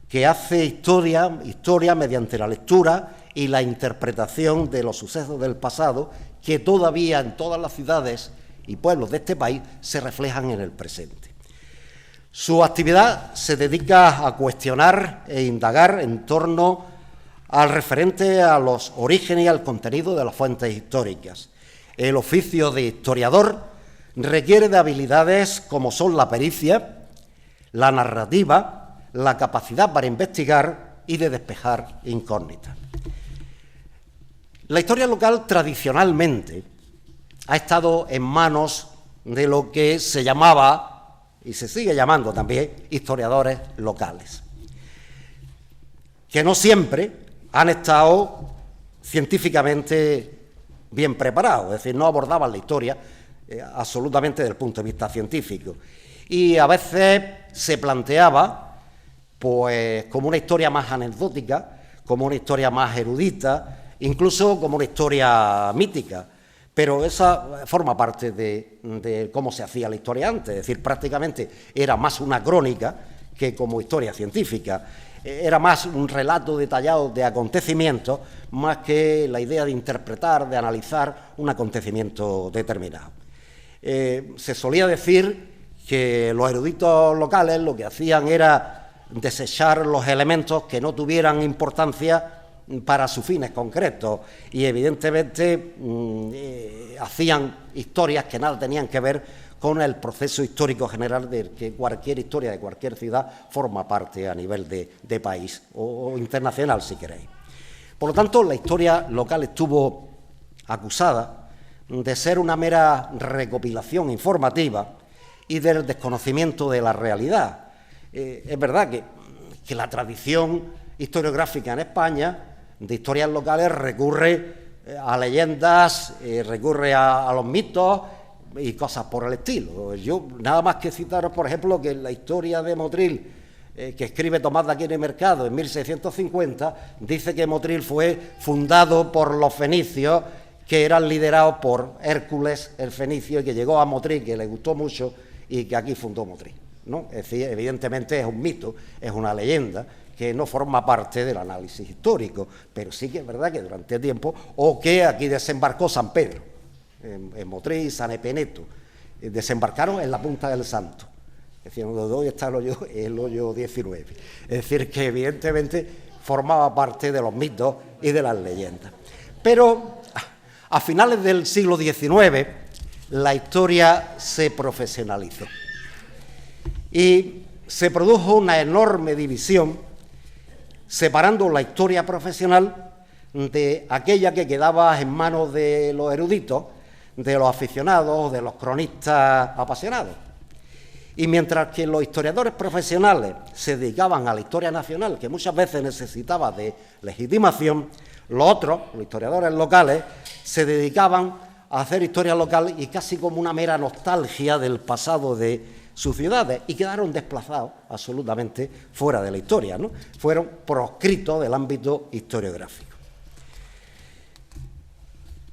que hace historia mediante la lectura y la interpretación de los sucesos del pasado que todavía en todas las ciudades y pueblos de este país se reflejan en el presente. Su actividad se dedica a cuestionar e indagar en torno al referente a los orígenes y al contenido de las fuentes históricas. El oficio de historiador requiere de habilidades como son la pericia, la narrativa, la capacidad para investigar y de despejar incógnitas. La historia local tradicionalmente ha estado en manos de lo que se llamaba, y se sigue llamando también, historiadores locales, que no siempre han estado científicamente bien preparados, es decir, no abordaban la historia absolutamente desde el punto de vista científico. Y a veces se planteaba pues como una historia más anecdótica, como una historia más erudita, incluso como una historia mítica. Pero esa forma parte de cómo se hacía la historia antes, es decir, prácticamente era más una crónica que como historia científica. Era más un relato detallado de acontecimientos, más que la idea de interpretar, de analizar un acontecimiento determinado. Se solía decir que los eruditos locales lo que hacían era desechar los elementos que no tuvieran importancia para sus fines concretos y evidentemente hacían historias que nada tenían que ver con el proceso histórico general del que cualquier historia de cualquier ciudad forma parte a nivel de país o internacional, si queréis. Por lo tanto, la historia local estuvo acusada de ser una mera recopilación informativa y del desconocimiento de la realidad. Es verdad que la tradición historiográfica en España de historias locales recurre a leyendas, recurre a los mitos y cosas por el estilo. Yo nada más que citaros, por ejemplo, que en la historia de Motril que escribe Tomás de Aquino y Mercado en 1650, dice que Motril fue fundado por los fenicios, que eran liderados por Hércules el fenicio, y que llegó a Motril, que le gustó mucho, y que aquí fundó Motril, ¿no? Es decir, evidentemente es un mito, es una leyenda que no forma parte del análisis histórico, pero sí que es verdad que durante tiempo, o que aquí desembarcó San Pedro, en Motril, San Epeneto, desembarcaron en la Punta del Santo. Es decir, donde hoy está el hoyo 19. Es decir, que evidentemente formaba parte de los mitos y de las leyendas. Pero a finales del siglo XIX la historia se profesionalizó y se produjo una enorme división separando la historia profesional de aquella que quedaba en manos de los eruditos, de los aficionados, de los cronistas apasionados. Y mientras que los historiadores profesionales se dedicaban a la historia nacional, que muchas veces necesitaba de legitimación, los otros, los historiadores locales, se dedicaban a hacer historia local y casi como una mera nostalgia del pasado de sus ciudades, y quedaron desplazados absolutamente fuera de la historia, ¿no? Fueron proscritos del ámbito historiográfico.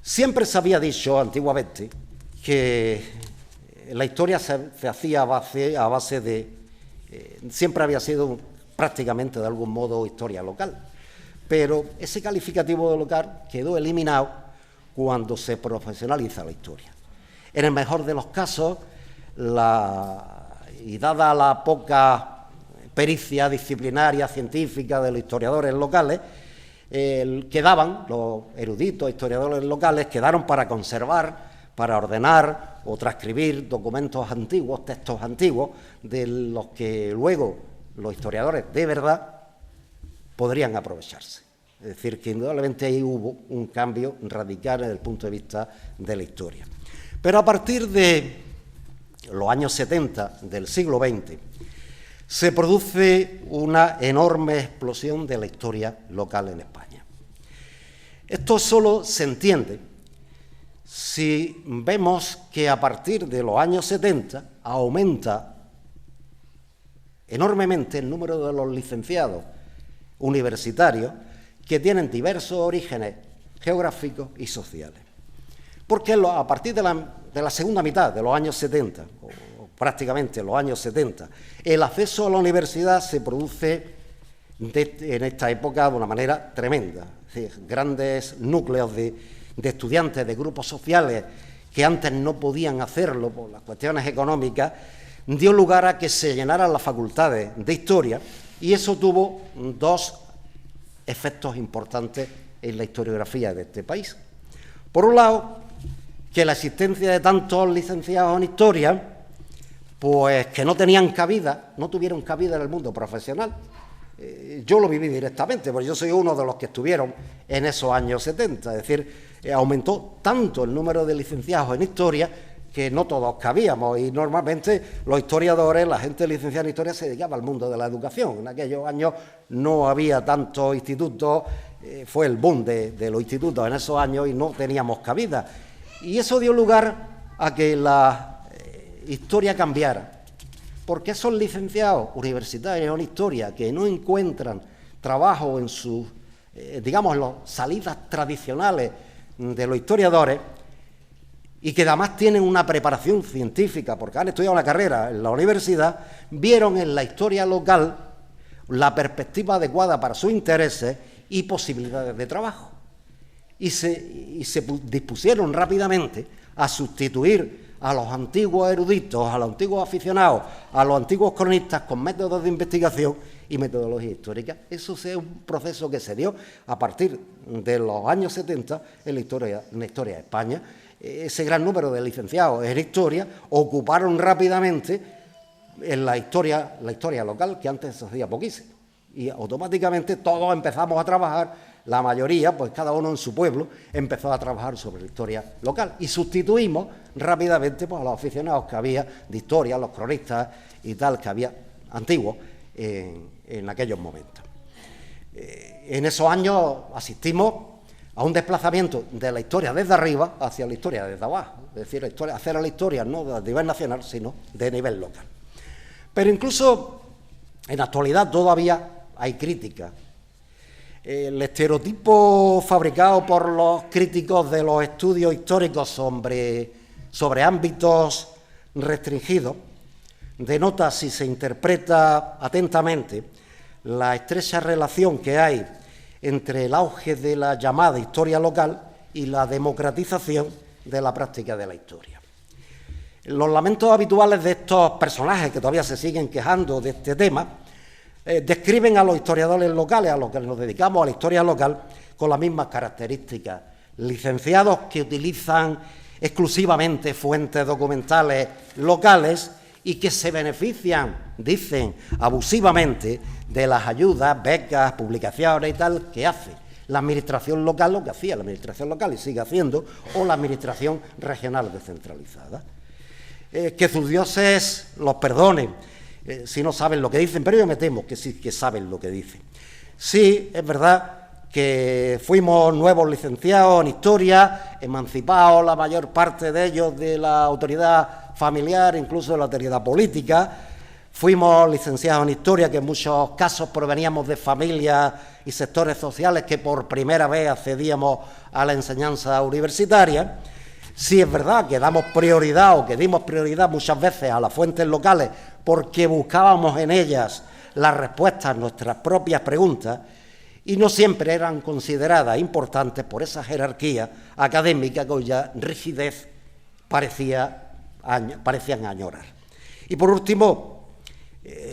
Siempre se había dicho antiguamente que la historia se hacía a base de... siempre había sido prácticamente de algún modo historia local, pero ese calificativo de local quedó eliminado cuando se profesionaliza la historia. En el mejor de los casos, y dada la poca pericia disciplinaria, científica de los historiadores locales, quedaban, los eruditos historiadores locales, quedaron para conservar, para ordenar o transcribir documentos antiguos, textos antiguos, de los que luego los historiadores de verdad podrían aprovecharse. Es decir, que indudablemente ahí hubo un cambio radical desde el punto de vista de la historia. Pero a partir de los años 70 del siglo XX, se produce una enorme explosión de la historia local en España. Esto solo se entiende si vemos que a partir de los años 70 aumenta enormemente el número de los licenciados universitarios que tienen diversos orígenes geográficos y sociales. Porque a partir de la segunda mitad de los años 70, o prácticamente los años 70, el acceso a la universidad se produce en esta época de una manera tremenda. Es decir, grandes núcleos de estudiantes, de grupos sociales que antes no podían hacerlo por las cuestiones económicas, dio lugar a que se llenaran las facultades de historia, y eso tuvo dos efectos importantes en la historiografía de este país. Por un lado, que la existencia de tantos licenciados en historia, pues que no tenían cabida, no tuvieron cabida en el mundo profesional. Yo lo viví directamente, porque yo soy uno de los que estuvieron en esos años 70, es decir, aumentó tanto el número de licenciados en historia que no todos cabíamos, y normalmente los historiadores, la gente licenciada en historia, se dedicaba al mundo de la educación. En aquellos años no había tantos institutos, fue el boom de los institutos en esos años y no teníamos cabida. Y eso dio lugar a que la historia cambiara, porque esos licenciados universitarios en historia que no encuentran trabajo en sus, digamos, las salidas tradicionales de los historiadores, y que además tienen una preparación científica, porque han estudiado una carrera en la universidad, vieron en la historia local la perspectiva adecuada para sus intereses y posibilidades de trabajo. Y se dispusieron rápidamente a sustituir a los antiguos eruditos, a los antiguos aficionados, a los antiguos cronistas con métodos de investigación y metodología histórica. Eso es un proceso que se dio a partir de los años 70 en la historia de España. Ese gran número de licenciados en historia ocuparon rápidamente en la historia local, que antes se hacía poquísimo, y automáticamente todos empezamos a trabajar, la mayoría, pues cada uno en su pueblo, empezó a trabajar sobre la historia local, y sustituimos rápidamente pues, a los aficionados que había de historia, los cronistas y tal, que había antiguos en aquellos momentos. En esos años asistimos a un desplazamiento de la historia desde arriba hacia la historia desde abajo, es decir, hacer la historia no de nivel nacional, sino de nivel local. Pero incluso En la actualidad todavía hay críticas. El estereotipo fabricado por los críticos de los estudios históricos sobre ámbitos restringidos denota, si se interpreta atentamente, la estrecha relación que hay entre el auge de la llamada historia local y la democratización de la práctica de la historia. Los lamentos habituales de estos personajes que todavía se siguen quejando de este tema describen a los historiadores locales, a los que nos dedicamos a la historia local, con las mismas características. Licenciados que utilizan exclusivamente fuentes documentales locales y que se benefician, dicen, abusivamente de las ayudas, becas, publicaciones y tal que hace la administración local, lo que hacía la administración local y sigue haciendo, o la administración regional descentralizada. Que sus dioses los perdonen si no saben lo que dicen, pero yo me temo que sí que saben lo que dicen. Sí, es verdad que fuimos nuevos licenciados en historia, emancipados la mayor parte de ellos de la autoridad familiar, incluso de la autoridad política. Fuimos licenciados en historia, que en muchos casos proveníamos de familias y sectores sociales que por primera vez accedíamos a la enseñanza universitaria. Sí es verdad que damos prioridad, o que dimos prioridad muchas veces a las fuentes locales porque buscábamos en ellas las respuestas a nuestras propias preguntas y no siempre eran consideradas importantes por esa jerarquía académica cuya rigidez parecían añorar. Y por último,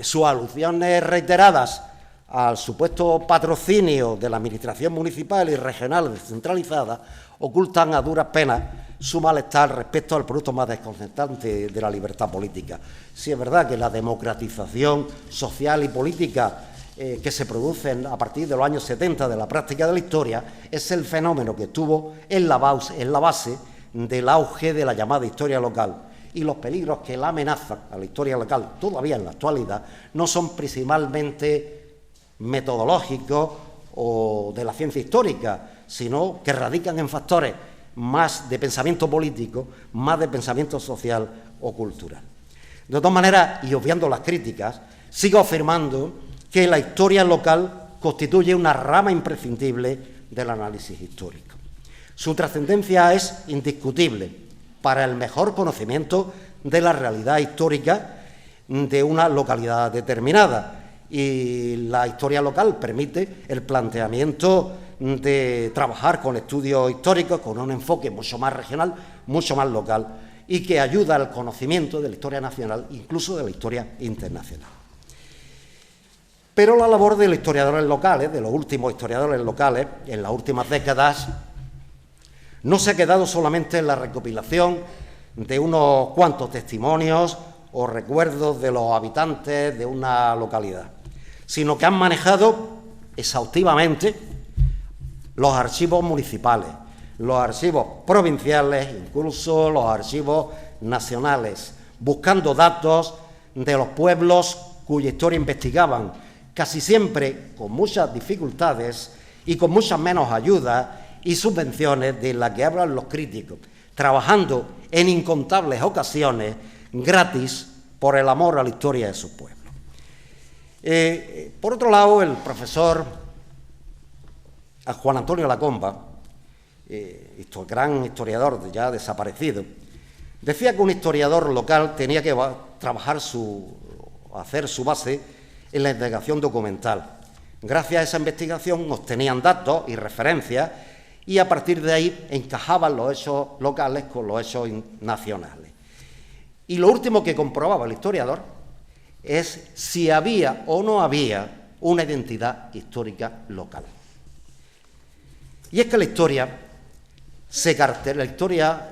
sus alusiones reiteradas al supuesto patrocinio de la administración municipal y regional descentralizada ocultan a duras penas su malestar respecto al producto más desconcertante de la libertad política. Sí es verdad que la democratización social y política que se produce a partir de los años 70 de la práctica de la historia es el fenómeno que estuvo en la base del auge de la llamada historia local, y los peligros que la amenazan a la historia local todavía en la actualidad no son principalmente metodológicos o de la ciencia histórica, sino que radican en factores más de pensamiento político, más de pensamiento social o cultural. De todas maneras, y obviando las críticas, sigo afirmando que la historia local constituye una rama imprescindible del análisis histórico. Su trascendencia es indiscutible para el mejor conocimiento de la realidad histórica de una localidad determinada, y la historia local permite el planteamiento de trabajar con estudios históricos con un enfoque mucho más regional, mucho más local, y que ayuda al conocimiento de la historia nacional, incluso de la historia internacional. Pero la labor de los historiadores locales, de los últimos historiadores locales, en las últimas décadas, no se ha quedado solamente en la recopilación de unos cuantos testimonios o recuerdos de los habitantes de una localidad, sino que han manejado exhaustivamente los archivos municipales, los archivos provinciales, incluso los archivos nacionales, buscando datos de los pueblos cuya historia investigaban, casi siempre con muchas dificultades y con muchas menos ayudas y subvenciones de las que hablan los críticos, trabajando en incontables ocasiones gratis por el amor a la historia de sus pueblos. Por otro lado, el profesor Juan Antonio Lacomba, gran historiador ya desaparecido, decía que un historiador local tenía que hacer su base en la investigación documental. Gracias a esa investigación obtenían datos y referencias y a partir de ahí encajaban los hechos locales con los hechos nacionales. Y lo último que comprobaba el historiador es si había o no había una identidad histórica local. Y es que la historia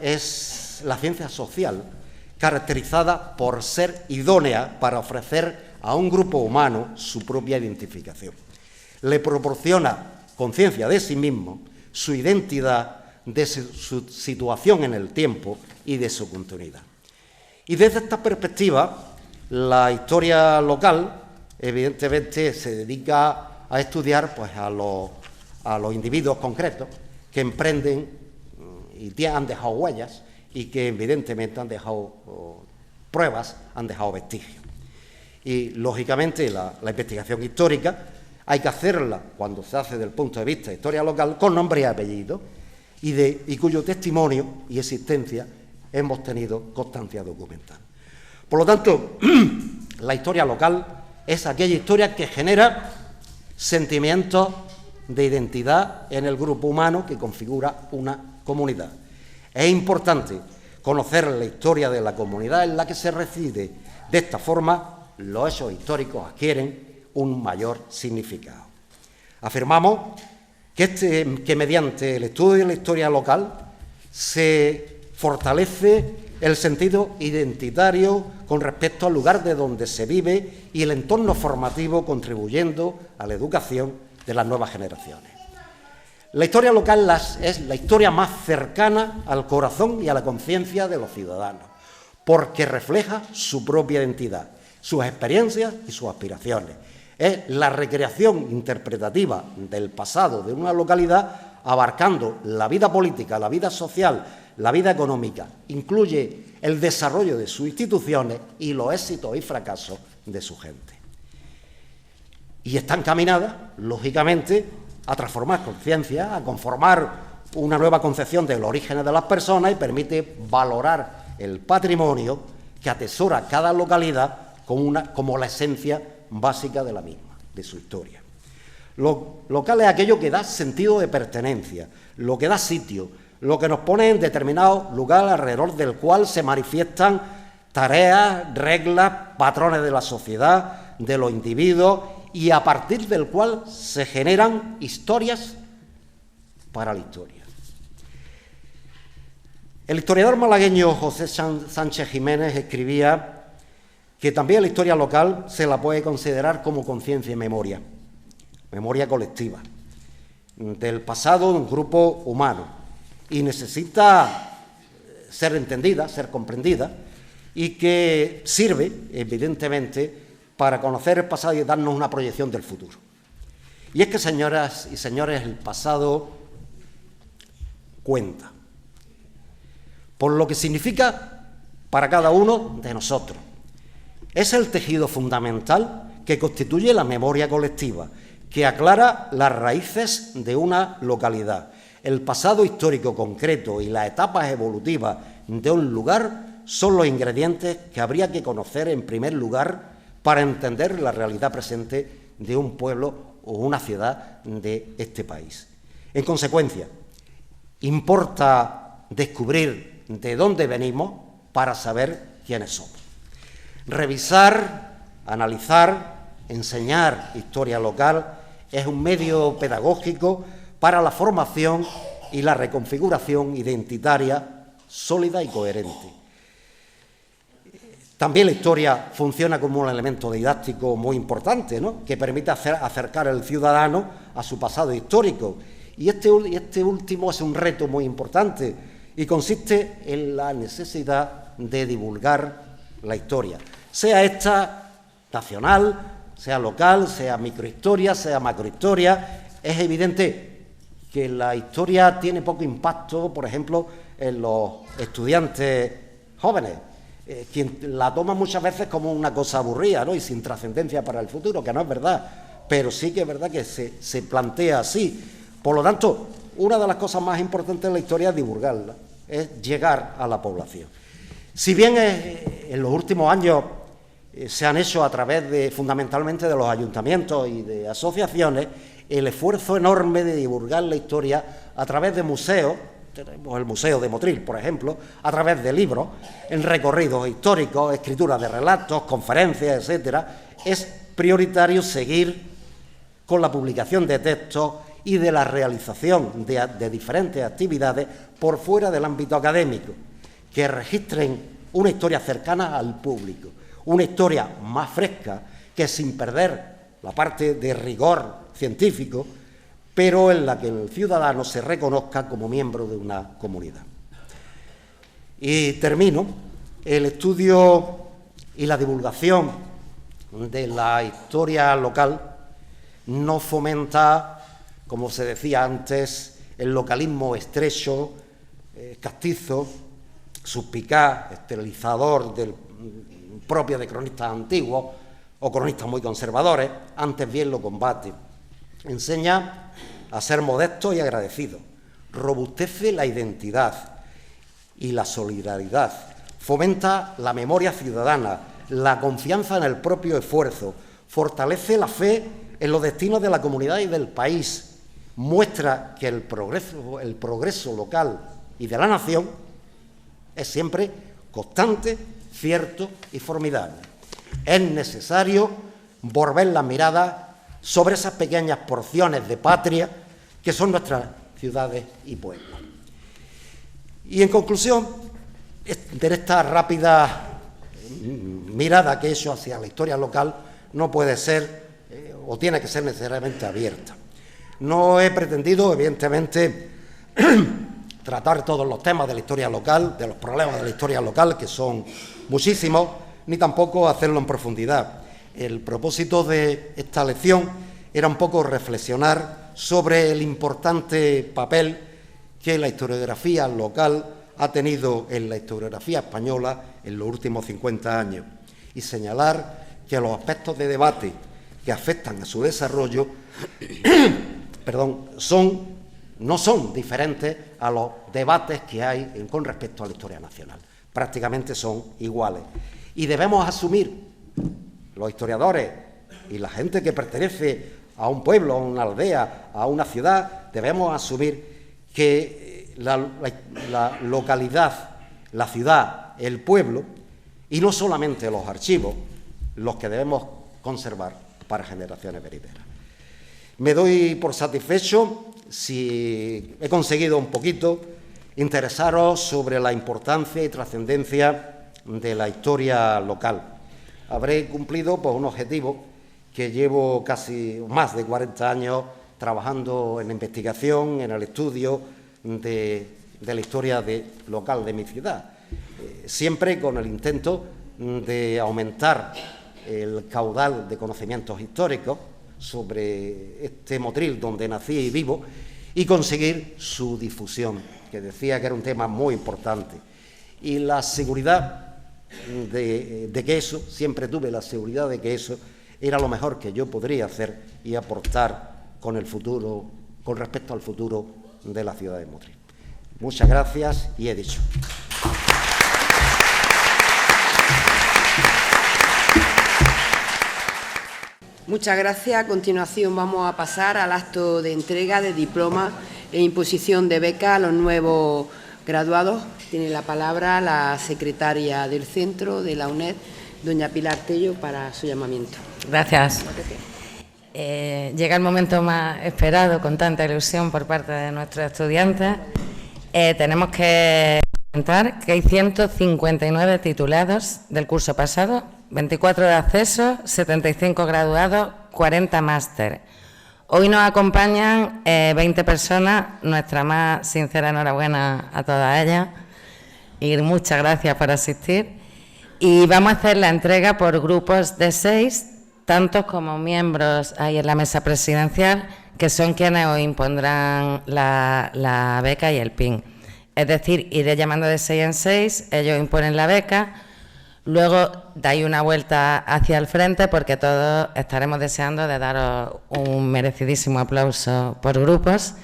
es la ciencia social caracterizada por ser idónea para ofrecer a un grupo humano su propia identificación. Le proporciona conciencia de sí mismo, su identidad, de su situación en el tiempo y de su continuidad. Y desde esta perspectiva, la historia local, evidentemente, se dedica a estudiar pues, a los individuos concretos que emprenden y han dejado huellas y que evidentemente han dejado pruebas, han dejado vestigios. Y, lógicamente, la investigación histórica hay que hacerla, cuando se hace desde el punto de vista de historia local, con nombre y apellido, y cuyo testimonio y existencia hemos tenido constancia documental. Por lo tanto, la historia local es aquella historia que genera sentimientos de identidad en el grupo humano que configura una comunidad. Es importante conocer la historia de la comunidad en la que se reside. De esta forma, los hechos históricos adquieren un mayor significado. Afirmamos que mediante el estudio de la historia local se fortalece el sentido identitario con respecto al lugar de donde se vive y el entorno formativo, contribuyendo a la educación de las nuevas generaciones. La historia local es la historia más cercana al corazón y a la conciencia de los ciudadanos, porque refleja su propia identidad, sus experiencias y sus aspiraciones. Es la recreación interpretativa del pasado de una localidad, abarcando la vida política, la vida social, la vida económica, incluye el desarrollo de sus instituciones y los éxitos y fracasos de su gente. Y está encaminada, lógicamente, a transformar conciencia, a conformar una nueva concepción de los orígenes de las personas y permite valorar el patrimonio que atesora cada localidad como la esencia básica de la misma, de su historia. Lo local es aquello que da sentido de pertenencia, lo que da sitio, lo que nos pone en determinado lugar alrededor del cual se manifiestan tareas, reglas, patrones de la sociedad, de los individuos, y a partir del cual se generan historias para la historia. El historiador malagueño José Sánchez Jiménez escribía que también la historia local se la puede considerar como conciencia y memoria colectiva, del pasado de un grupo humano, y necesita ser entendida, ser comprendida, y que sirve, evidentemente, para conocer el pasado y darnos una proyección del futuro. Y es que, señoras y señores, el pasado cuenta, por lo que significa para cada uno de nosotros. Es el tejido fundamental que constituye la memoria colectiva, que aclara las raíces de una localidad. El pasado histórico concreto y las etapas evolutivas de un lugar son los ingredientes que habría que conocer en primer lugar para entender la realidad presente de un pueblo o una ciudad de este país. En consecuencia, importa descubrir de dónde venimos para saber quiénes somos. Revisar, analizar, enseñar historia local es un medio pedagógico para la formación y la reconfiguración identitaria sólida y coherente. También la historia funciona como un elemento didáctico muy importante, ¿no?, que permite acercar al ciudadano a su pasado histórico. Y este último es un reto muy importante y consiste en la necesidad de divulgar la historia, sea esta nacional, sea local, sea microhistoria, sea macrohistoria. Es evidente que la historia tiene poco impacto, por ejemplo, en los estudiantes jóvenes, quien la toma muchas veces como una cosa aburrida, ¿no?, y sin trascendencia para el futuro, que no es verdad, pero sí que es verdad que se plantea así. Por lo tanto, una de las cosas más importantes de la historia es divulgarla, es llegar a la población. Si bien en los últimos años se han hecho a través fundamentalmente de los ayuntamientos y de asociaciones, el esfuerzo enorme de divulgar la historia a través de museos, tenemos el Museo de Motril, por ejemplo, a través de libros, en recorridos históricos, escrituras de relatos, conferencias, etcétera, es prioritario seguir con la publicación de textos y de la realización de diferentes actividades por fuera del ámbito académico, que registren una historia cercana al público, una historia más fresca, que sin perder la parte de rigor científico, pero en la que el ciudadano se reconozca como miembro de una comunidad. Y termino. El estudio y la divulgación de la historia local no fomenta, como se decía antes, el localismo estrecho, castizo, suspicaz, esterilizador propio de cronistas antiguos o cronistas muy conservadores, antes bien lo combate. Enseña a ser modesto y agradecido, robustece la identidad y la solidaridad, fomenta la memoria ciudadana, la confianza en el propio esfuerzo, fortalece la fe en los destinos de la comunidad y del país, muestra que el progreso local y de la nación es siempre constante, cierto y formidable. Es necesario volver la mirada sobre esas pequeñas porciones de patria que son nuestras ciudades y pueblos. Y en conclusión, de esta rápida mirada que he hecho hacia la historia local, no puede ser o tiene que ser necesariamente abierta. No he pretendido, evidentemente, tratar todos los temas de la historia local, de los problemas de la historia local, que son muchísimos, ni tampoco hacerlo en profundidad. El propósito de esta lección era un poco reflexionar sobre el importante papel que la historiografía local ha tenido en la historiografía española en los últimos 50 años y señalar que los aspectos de debate que afectan a su desarrollo no son diferentes a los debates que hay con respecto a la historia nacional. Prácticamente son iguales. Y debemos asumir, los historiadores y la gente que pertenece a un pueblo, a una aldea, a una ciudad, debemos asumir que la localidad, la ciudad, el pueblo, y no solamente los archivos, los que debemos conservar para generaciones venideras. Me doy por satisfecho si he conseguido un poquito interesaros sobre la importancia y trascendencia de la historia local. Habré cumplido pues, un objetivo que llevo casi más de 40 años trabajando en la investigación, en el estudio de la historia local de mi ciudad, siempre con el intento de aumentar el caudal de conocimientos históricos sobre este Motril donde nací y vivo y conseguir su difusión, que decía que era un tema muy importante. Y la seguridad de que eso, siempre tuve la seguridad de que eso era lo mejor que yo podría hacer y aportar con respecto al futuro de la ciudad de Motril. Muchas gracias y he dicho. Muchas gracias. A continuación vamos a pasar al acto de entrega de diploma e imposición de beca a los nuevos graduados. Tiene la palabra la secretaria del centro de la UNED, doña Pilar Tello, para su llamamiento. Gracias. Llega el momento más esperado, con tanta ilusión por parte de nuestros estudiantes. Tenemos que comentar que hay 159 titulados del curso pasado, 24 de acceso, 75 graduados, 40 máster. Hoy nos acompañan 20 personas, nuestra más sincera enhorabuena a todas ellas y muchas gracias por asistir. Y vamos a hacer la entrega por grupos de 6, tantos como miembros ahí en la mesa presidencial, que son quienes os impondrán la beca y el PIN. Es decir, iré llamando de 6 en 6, ellos imponen la beca, luego dais una vuelta hacia el frente porque todos estaremos deseando de daros un merecidísimo aplauso por grupos.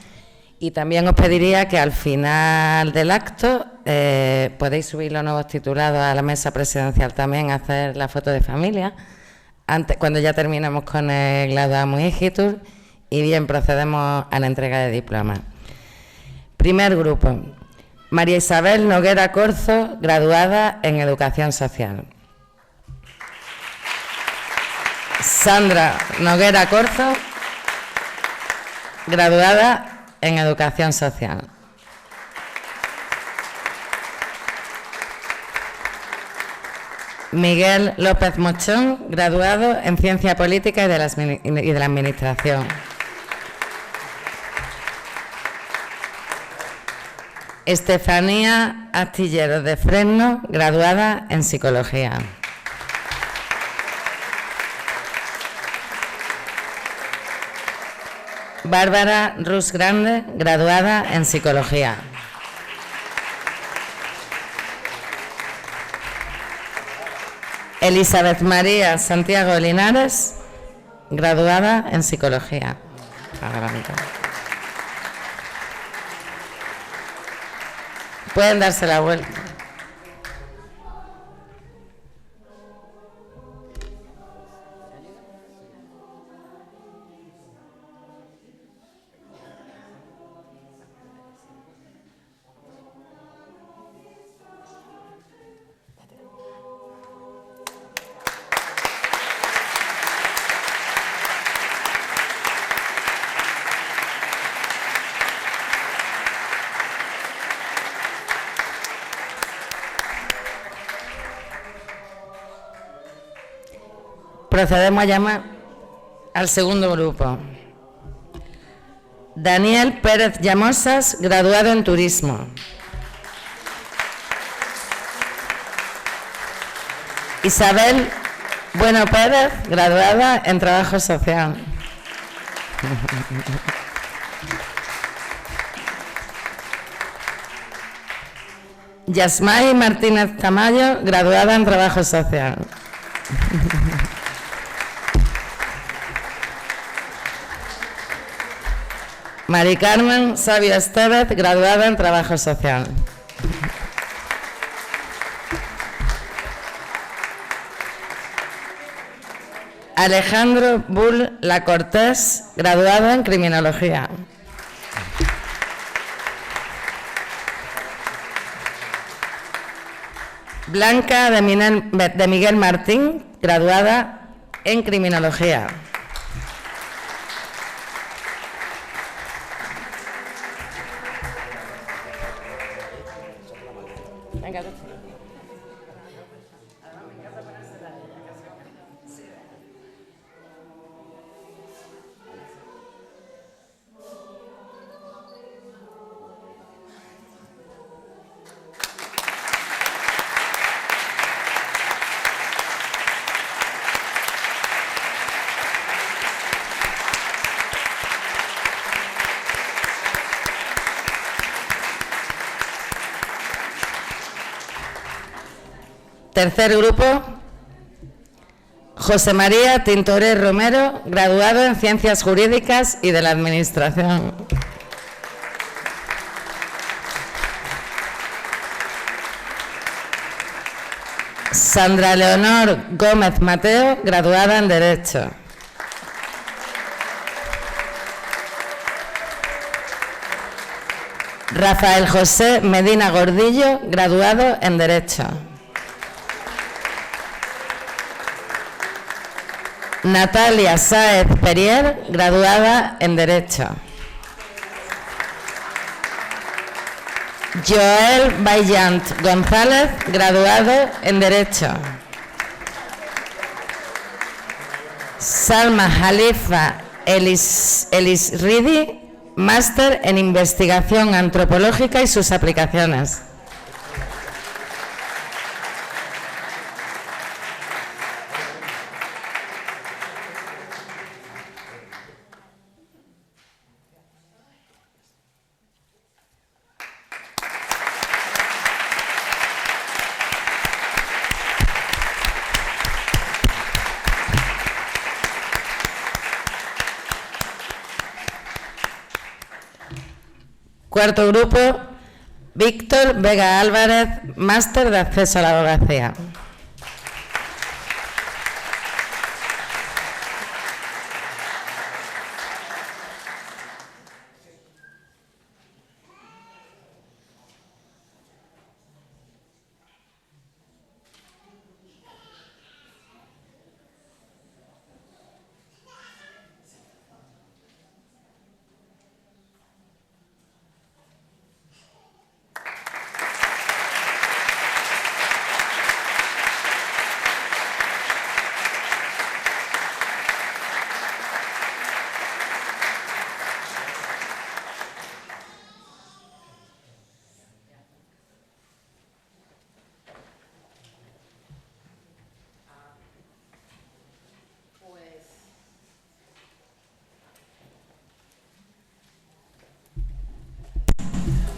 Y también os pediría que al final del acto podéis subir los nuevos titulados a la mesa presidencial también, hacer la foto de familia, cuando ya terminemos con el Laudamus Igitur, y bien, procedemos a la entrega de diplomas. Primer grupo, María Isabel Noguera Corzo, graduada en Educación Social. Sandra Noguera Corzo, graduada en Educación Social. Miguel López Mochón, graduado en Ciencia Política y de la Administración. Estefanía Astilleros de Fresno, graduada en Psicología. Bárbara Rus Grande, graduada en Psicología. Elizabeth María Santiago Linares, graduada en Psicología. Adelante. Pueden darse la vuelta. Procedemos a llamar al segundo grupo. Daniel Pérez Llamosas, graduado en Turismo. Isabel Bueno Pérez, graduada en Trabajo Social. Yasmay Martínez Tamayo, graduada en Trabajo Social. Mari Carmen Sabio Estevez, graduada en Trabajo Social. Alejandro Bull La Cortés, graduado en Criminología. Blanca de Miguel Martín, graduada en Criminología. Tercer grupo, José María Tintoré Romero, graduado en Ciencias Jurídicas y de la Administración. Sandra Leonor Gómez Mateo, graduada en Derecho. Rafael José Medina Gordillo, graduado en Derecho. Natalia Sáez Perier, graduada en Derecho. Joel Bayant González, graduado en Derecho. Salma Jalifa Elisridi, máster en Investigación Antropológica y sus aplicaciones. Cuarto grupo, Víctor Vega Álvarez, máster de Acceso a la Abogacía.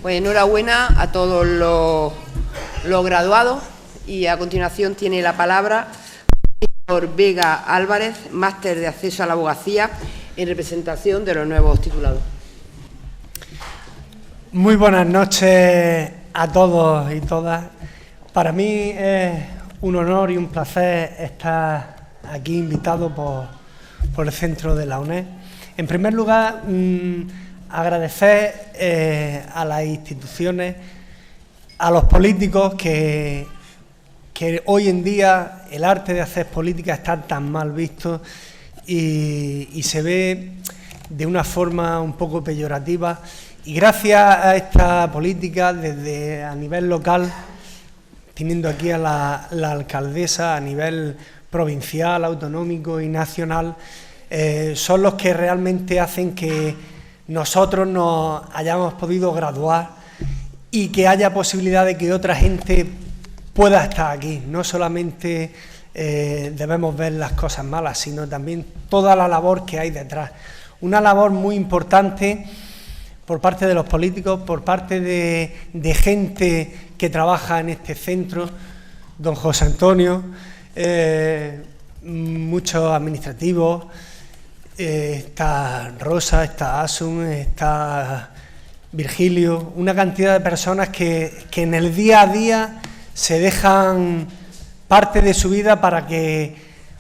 Pues enhorabuena a todos los graduados y a continuación tiene la palabra Por Vega Álvarez, máster de acceso a la abogacía en representación de los nuevos titulados. Muy buenas noches a todos y todas. Para mí es un honor y un placer estar aquí invitado por el centro de la UNED. En primer lugar, agradecer a las instituciones, a los políticos que hoy en día el arte de hacer política está tan mal visto y se ve de una forma un poco peyorativa, y gracias a esta política desde a nivel local, teniendo aquí a la alcaldesa, a nivel provincial, autonómico y nacional, son los que realmente hacen que nosotros nos hayamos podido graduar y que haya posibilidad de que otra gente pueda estar aquí. No solamente debemos ver las cosas malas, sino también toda la labor que hay detrás. Una labor muy importante por parte de los políticos, por parte de gente que trabaja en este centro, don José Antonio, muchos administrativos, está Rosa, está Asun, está Virgilio, una cantidad de personas que en el día a día se dejan parte de su vida para que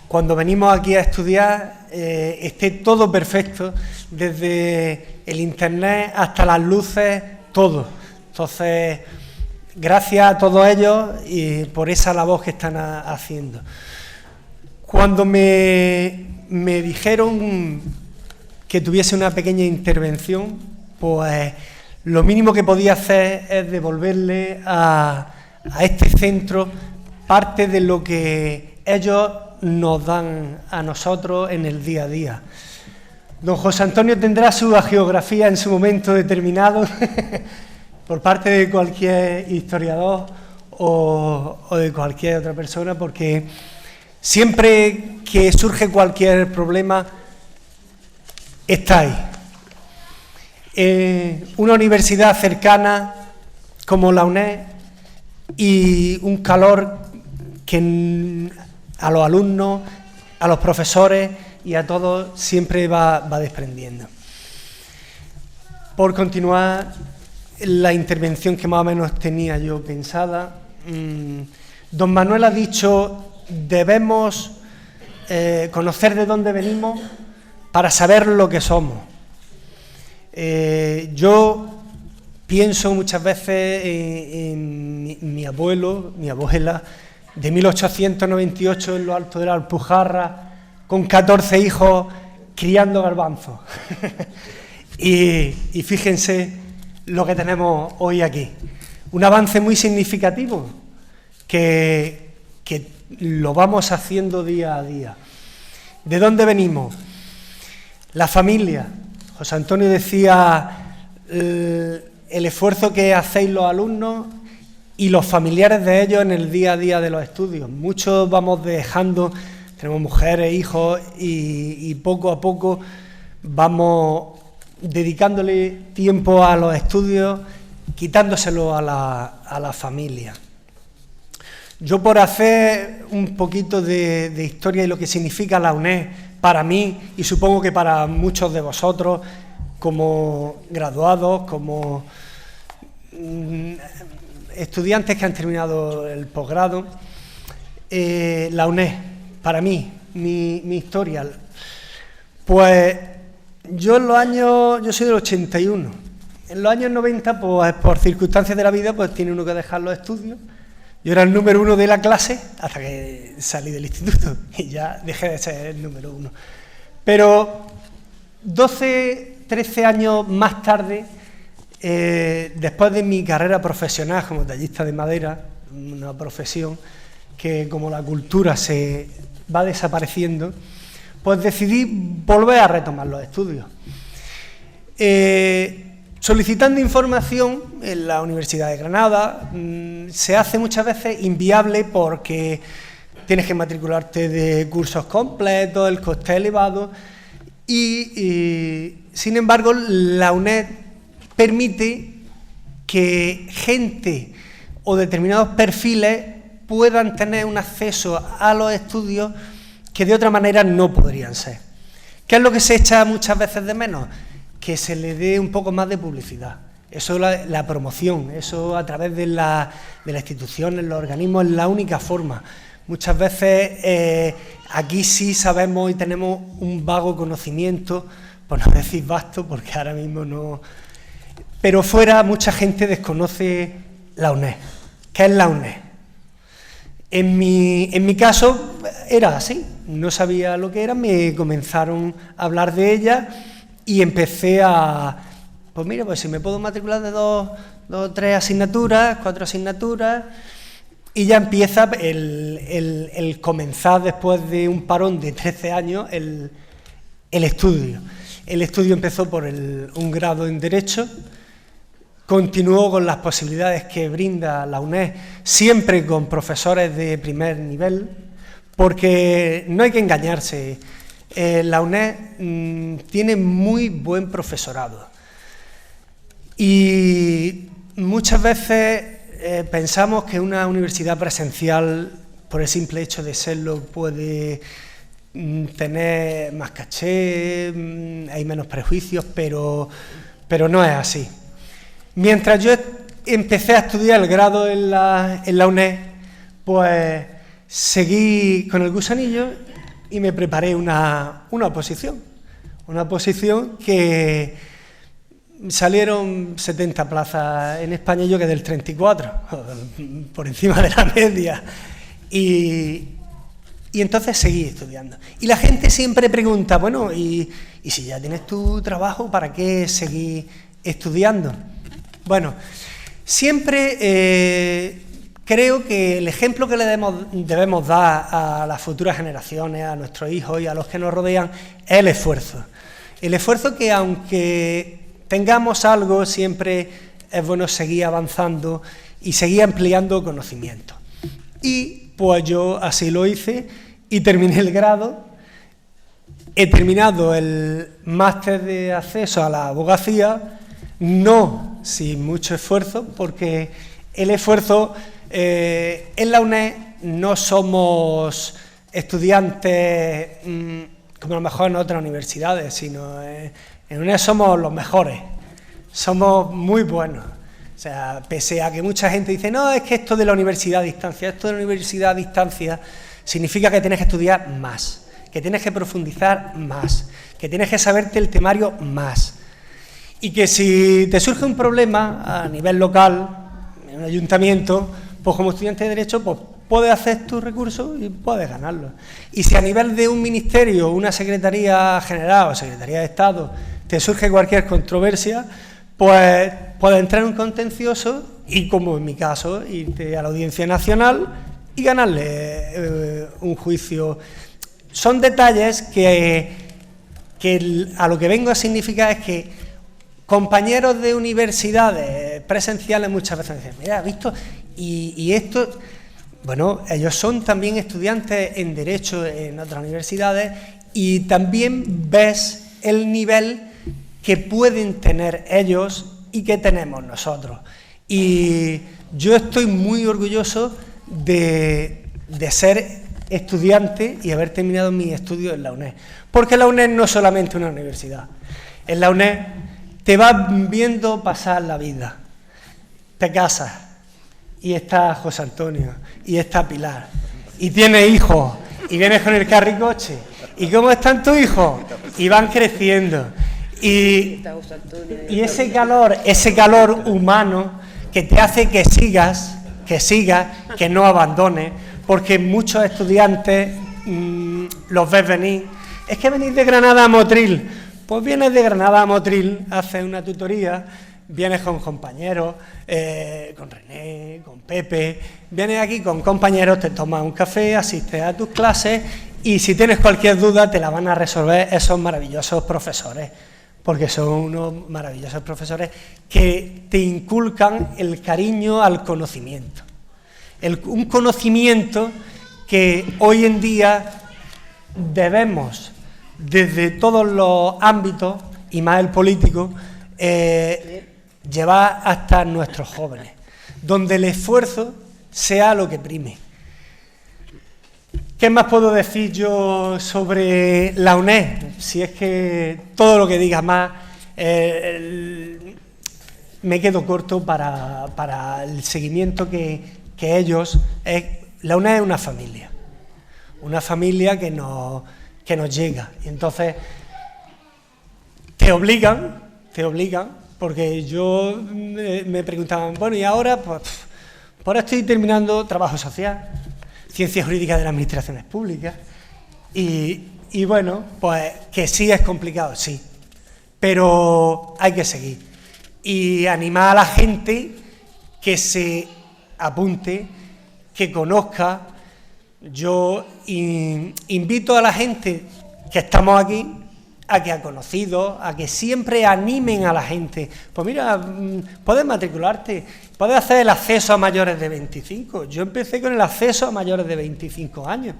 cuando venimos aquí a estudiar esté todo perfecto, desde el internet hasta las luces, todo. Entonces, gracias a todos ellos y por esa labor que están haciendo. Cuando me dijeron que tuviese una pequeña intervención, pues lo mínimo que podía hacer es devolverle a este centro parte de lo que ellos nos dan a nosotros en el día a día. Don José Antonio tendrá su hagiografía en su momento determinado por parte de cualquier historiador o de cualquier otra persona, porque siempre que surge cualquier problema está ahí. Una universidad cercana como la UNED y un calor que a los alumnos, a los profesores y a todos siempre va desprendiendo. Por continuar la intervención que más o menos tenía yo pensada, don Manuel ha dicho: debemos conocer de dónde venimos para saber lo que somos. Yo pienso muchas veces en mi abuelo, mi abuela, de 1898 en lo alto de la Alpujarra, con 14 hijos criando garbanzos. y fíjense lo que tenemos hoy aquí. Un avance muy significativo que lo vamos haciendo día a día. ¿De dónde venimos? La familia. José Antonio decía el esfuerzo que hacéis los alumnos y los familiares de ellos en el día a día de los estudios. Muchos vamos dejando, tenemos mujeres, hijos, y poco a poco vamos dedicándole tiempo a los estudios, quitándoselo a la familia. Yo, por hacer un poquito de historia y lo que significa la UNED para mí, y supongo que para muchos de vosotros, como graduados, como estudiantes que han terminado el posgrado, la UNED, para mí, mi historia, pues yo soy del 81, en los años 90, pues por circunstancias de la vida, pues tiene uno que dejar los estudios. Yo era el número 1 de la clase hasta que salí del instituto y ya dejé de ser el número 1. Pero 12, 13 años más tarde, después de mi carrera profesional como tallista de madera, una profesión que como la cultura se va desapareciendo, pues decidí volver a retomar los estudios. Solicitando información en la Universidad de Granada, se hace muchas veces inviable porque tienes que matricularte de cursos completos, el coste es elevado y sin embargo la UNED permite que gente o determinados perfiles puedan tener un acceso a los estudios que de otra manera no podrían ser. ¿Qué es lo que se echa muchas veces de menos? Que se le dé un poco más de publicidad. Eso, la promoción, eso a través de las instituciones, los organismos, es la única forma. Muchas veces aquí sí sabemos y tenemos un vago conocimiento, por no decir vasto, porque ahora mismo no... Pero fuera mucha gente desconoce la UNED. ¿Qué es la UNED? En mi caso era así, no sabía lo que era, me comenzaron a hablar de ella y empecé a... Pues mira, pues si me puedo matricular de dos, 3 asignaturas, 4 asignaturas, y ya empieza el comenzar después de un parón de 13 años el estudio. El estudio empezó por un grado en Derecho, continuó con las posibilidades que brinda la UNED, siempre con profesores de primer nivel, porque no hay que engañarse, la UNED tiene muy buen profesorado. Y muchas veces pensamos que una universidad presencial, por el simple hecho de serlo, puede tener más caché, hay menos prejuicios, pero no es así. Mientras yo empecé a estudiar el grado en la UNED, pues seguí con el gusanillo y me preparé una oposición que... Salieron 70 plazas en España y yo quedé el 34, por encima de la media. Y entonces seguí estudiando. Y la gente siempre pregunta, bueno, ¿y si ya tienes tu trabajo, para qué seguir estudiando? Bueno, siempre creo que el ejemplo que le debemos dar a las futuras generaciones, a nuestros hijos y a los que nos rodean, es el esfuerzo. El esfuerzo que, aunque tengamos algo, siempre es bueno seguir avanzando y seguir ampliando conocimiento. Y pues yo así lo hice y terminé el grado, he terminado el máster de acceso a la abogacía, no sin mucho esfuerzo, porque el esfuerzo en la UNED no somos estudiantes como a lo mejor en otras universidades, sino en UNED somos los mejores, somos muy buenos. O sea, pese a que mucha gente dice, no, es que esto de la universidad a distancia, significa que tienes que estudiar más, que tienes que profundizar más, que tienes que saberte el temario más. Y que si te surge un problema a nivel local, en un ayuntamiento, pues como estudiante de Derecho, pues puedes hacer tus recursos y puedes ganarlos. Y si a nivel de un ministerio, una Secretaría General o Secretaría de Estado, te surge cualquier controversia, pues puedes entrar en un contencioso y, como en mi caso, irte a la Audiencia Nacional y ganarle un juicio. Son detalles que a lo que vengo a significar es que compañeros de universidades presenciales muchas veces me dicen, mira, ¿has visto? Y esto... Bueno, ellos son también estudiantes en Derecho en otras universidades y también ves el nivel que pueden tener ellos y que tenemos nosotros. Y yo estoy muy orgulloso de ser estudiante y haber terminado mis estudios en la UNED. Porque la UNED no es solamente una universidad. En la UNED te vas viendo pasar la vida, te casas, y está José Antonio, y está Pilar, y tienes hijos, y vienes con el carricoche, y ¿cómo están tus hijos? Y van creciendo, y ese calor humano que te hace que sigas, que no abandones, porque muchos estudiantes los ves venir, es que venís de Granada a Motril, pues vienes de Granada a Motril, haces una tutoría, vienes con compañeros, con René, con Pepe, vienes aquí con compañeros, te tomas un café, asistes a tus clases y si tienes cualquier duda te la van a resolver esos maravillosos profesores, porque son unos maravillosos profesores que te inculcan el cariño al conocimiento. Un conocimiento que hoy en día debemos, desde todos los ámbitos, y más el político, llevar hasta nuestros jóvenes, donde el esfuerzo sea lo que prime. ¿Qué más puedo decir yo sobre la UNED? Si es que todo lo que diga más me quedo corto para el seguimiento que ellos... La UNED es una familia que nos llega. Y entonces te obligan, porque yo me preguntaban, bueno, y ahora, pues ahora estoy terminando trabajo social, ciencias jurídicas de las administraciones públicas, y bueno, pues que sí es complicado, sí, pero hay que seguir. Y animar a la gente que se apunte, que conozca. Yo invito a la gente que estamos aquí a que ha conocido, a que siempre animen a la gente. Pues mira, puedes matricularte, puedes hacer el acceso a mayores de 25. Yo empecé con el acceso a mayores de 25 años.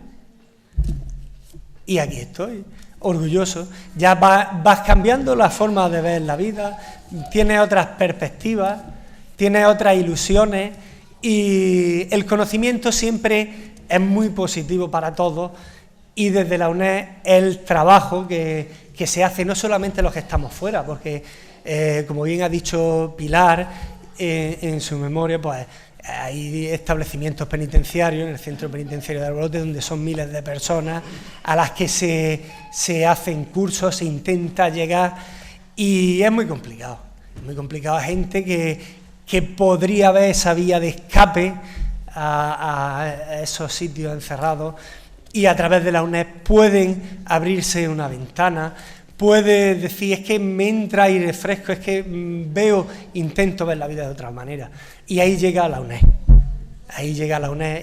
Y aquí estoy, orgulloso. Ya vas cambiando la forma de ver la vida, tienes otras perspectivas, tienes otras ilusiones, y el conocimiento siempre es muy positivo para todos, y desde la UNED el trabajo que se hace, no solamente los que estamos fuera, porque como bien ha dicho Pilar en su memoria, pues hay establecimientos penitenciarios, en el centro penitenciario de Albolote, donde son miles de personas a las que se hacen cursos, se intenta llegar, y es muy complicado. Es muy complicado. Gente que podría haber esa vía de escape a esos sitios encerrados, y a través de la UNED pueden abrirse una ventana, puede decir, es que me entra aire fresco, es que intento ver la vida de otra manera. Y ahí llega la UNED,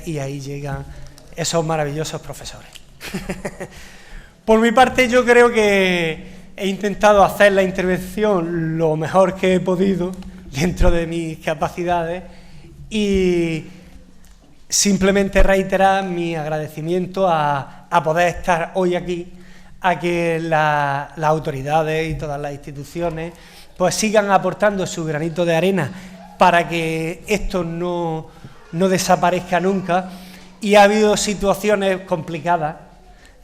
y ahí llegan esos maravillosos profesores. Por mi parte, yo creo que he intentado hacer la intervención lo mejor que he podido dentro de mis capacidades, y simplemente reiterar mi agradecimiento a poder estar hoy aquí, a que las autoridades y todas las instituciones pues sigan aportando su granito de arena para que esto no desaparezca nunca. Y ha habido situaciones complicadas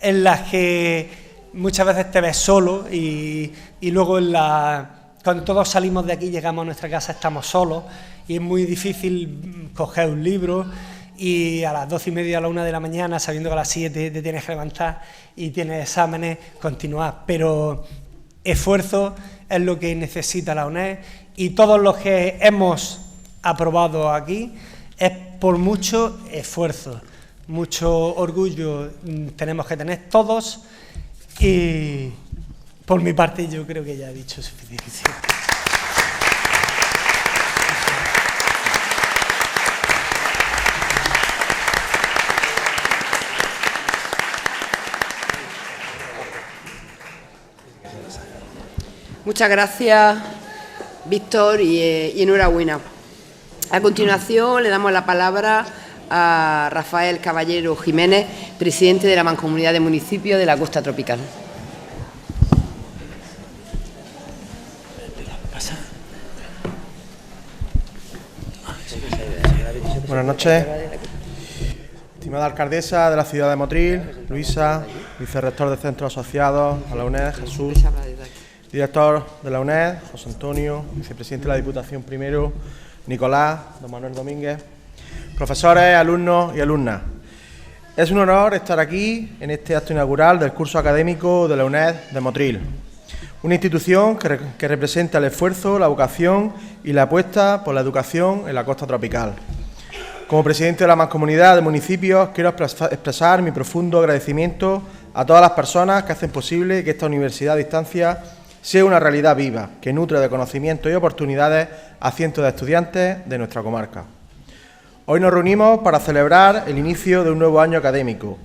en las que muchas veces te ves solo, y luego cuando todos salimos de aquí, llegamos a nuestra casa, estamos solos, y es muy difícil coger un libro y a las 12:30, a la 1 de la mañana, sabiendo que a las 7 te tienes que levantar y tienes exámenes, continuar. Pero esfuerzo es lo que necesita la UNED, y todos los que hemos aprobado aquí es por mucho esfuerzo, mucho orgullo tenemos que tener todos, y por mi parte yo creo que ya he dicho suficiente. Muchas gracias, Víctor, y enhorabuena. A continuación le damos la palabra a Rafael Caballero Jiménez, presidente de la Mancomunidad de Municipios de la Costa Tropical. Buenas noches. Estimada alcaldesa de la ciudad de Motril, Luisa, vicerrector de Centros Asociados a la UNED, Jesús, director de la UNED, José Antonio, vicepresidente de la Diputación primero, Nicolás, don Manuel Domínguez, profesores, alumnos y alumnas. Es un honor estar aquí en este acto inaugural del curso académico de la UNED de Motril, una institución que representa el esfuerzo, la vocación y la apuesta por la educación en la costa tropical. Como presidente de la Mancomunidad de Municipios, quiero expresar mi profundo agradecimiento a todas las personas que hacen posible que esta universidad a distancia sea una realidad viva, que nutre de conocimientos y oportunidades a cientos de estudiantes de nuestra comarca. Hoy nos reunimos para celebrar el inicio de un nuevo año académico,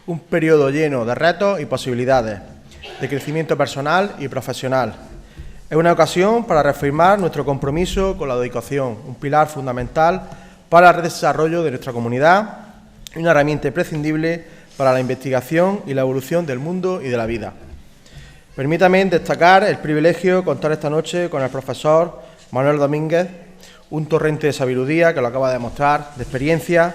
un periodo lleno de retos y posibilidades, de crecimiento personal y profesional. Es una ocasión para reafirmar nuestro compromiso con la educación, un pilar fundamental para el desarrollo de nuestra comunidad y una herramienta imprescindible para la investigación y la evolución del mundo y de la vida. Permítame destacar el privilegio de contar esta noche con el profesor Manuel Domínguez, un torrente de sabiduría que lo acaba de demostrar, de experiencia,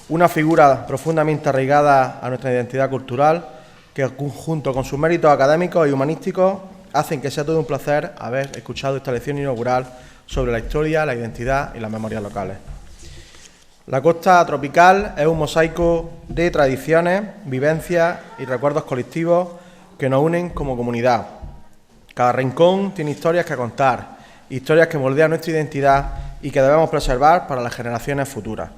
una figura profundamente arraigada a nuestra identidad cultural que, junto con sus méritos académicos y humanísticos, hacen que sea todo un placer haber escuchado esta lección inaugural sobre la historia, la identidad y las memorias locales. La costa tropical es un mosaico de tradiciones, vivencias y recuerdos colectivos que nos unen como comunidad. Cada rincón tiene historias que contar, historias que moldean nuestra identidad y que debemos preservar para las generaciones futuras.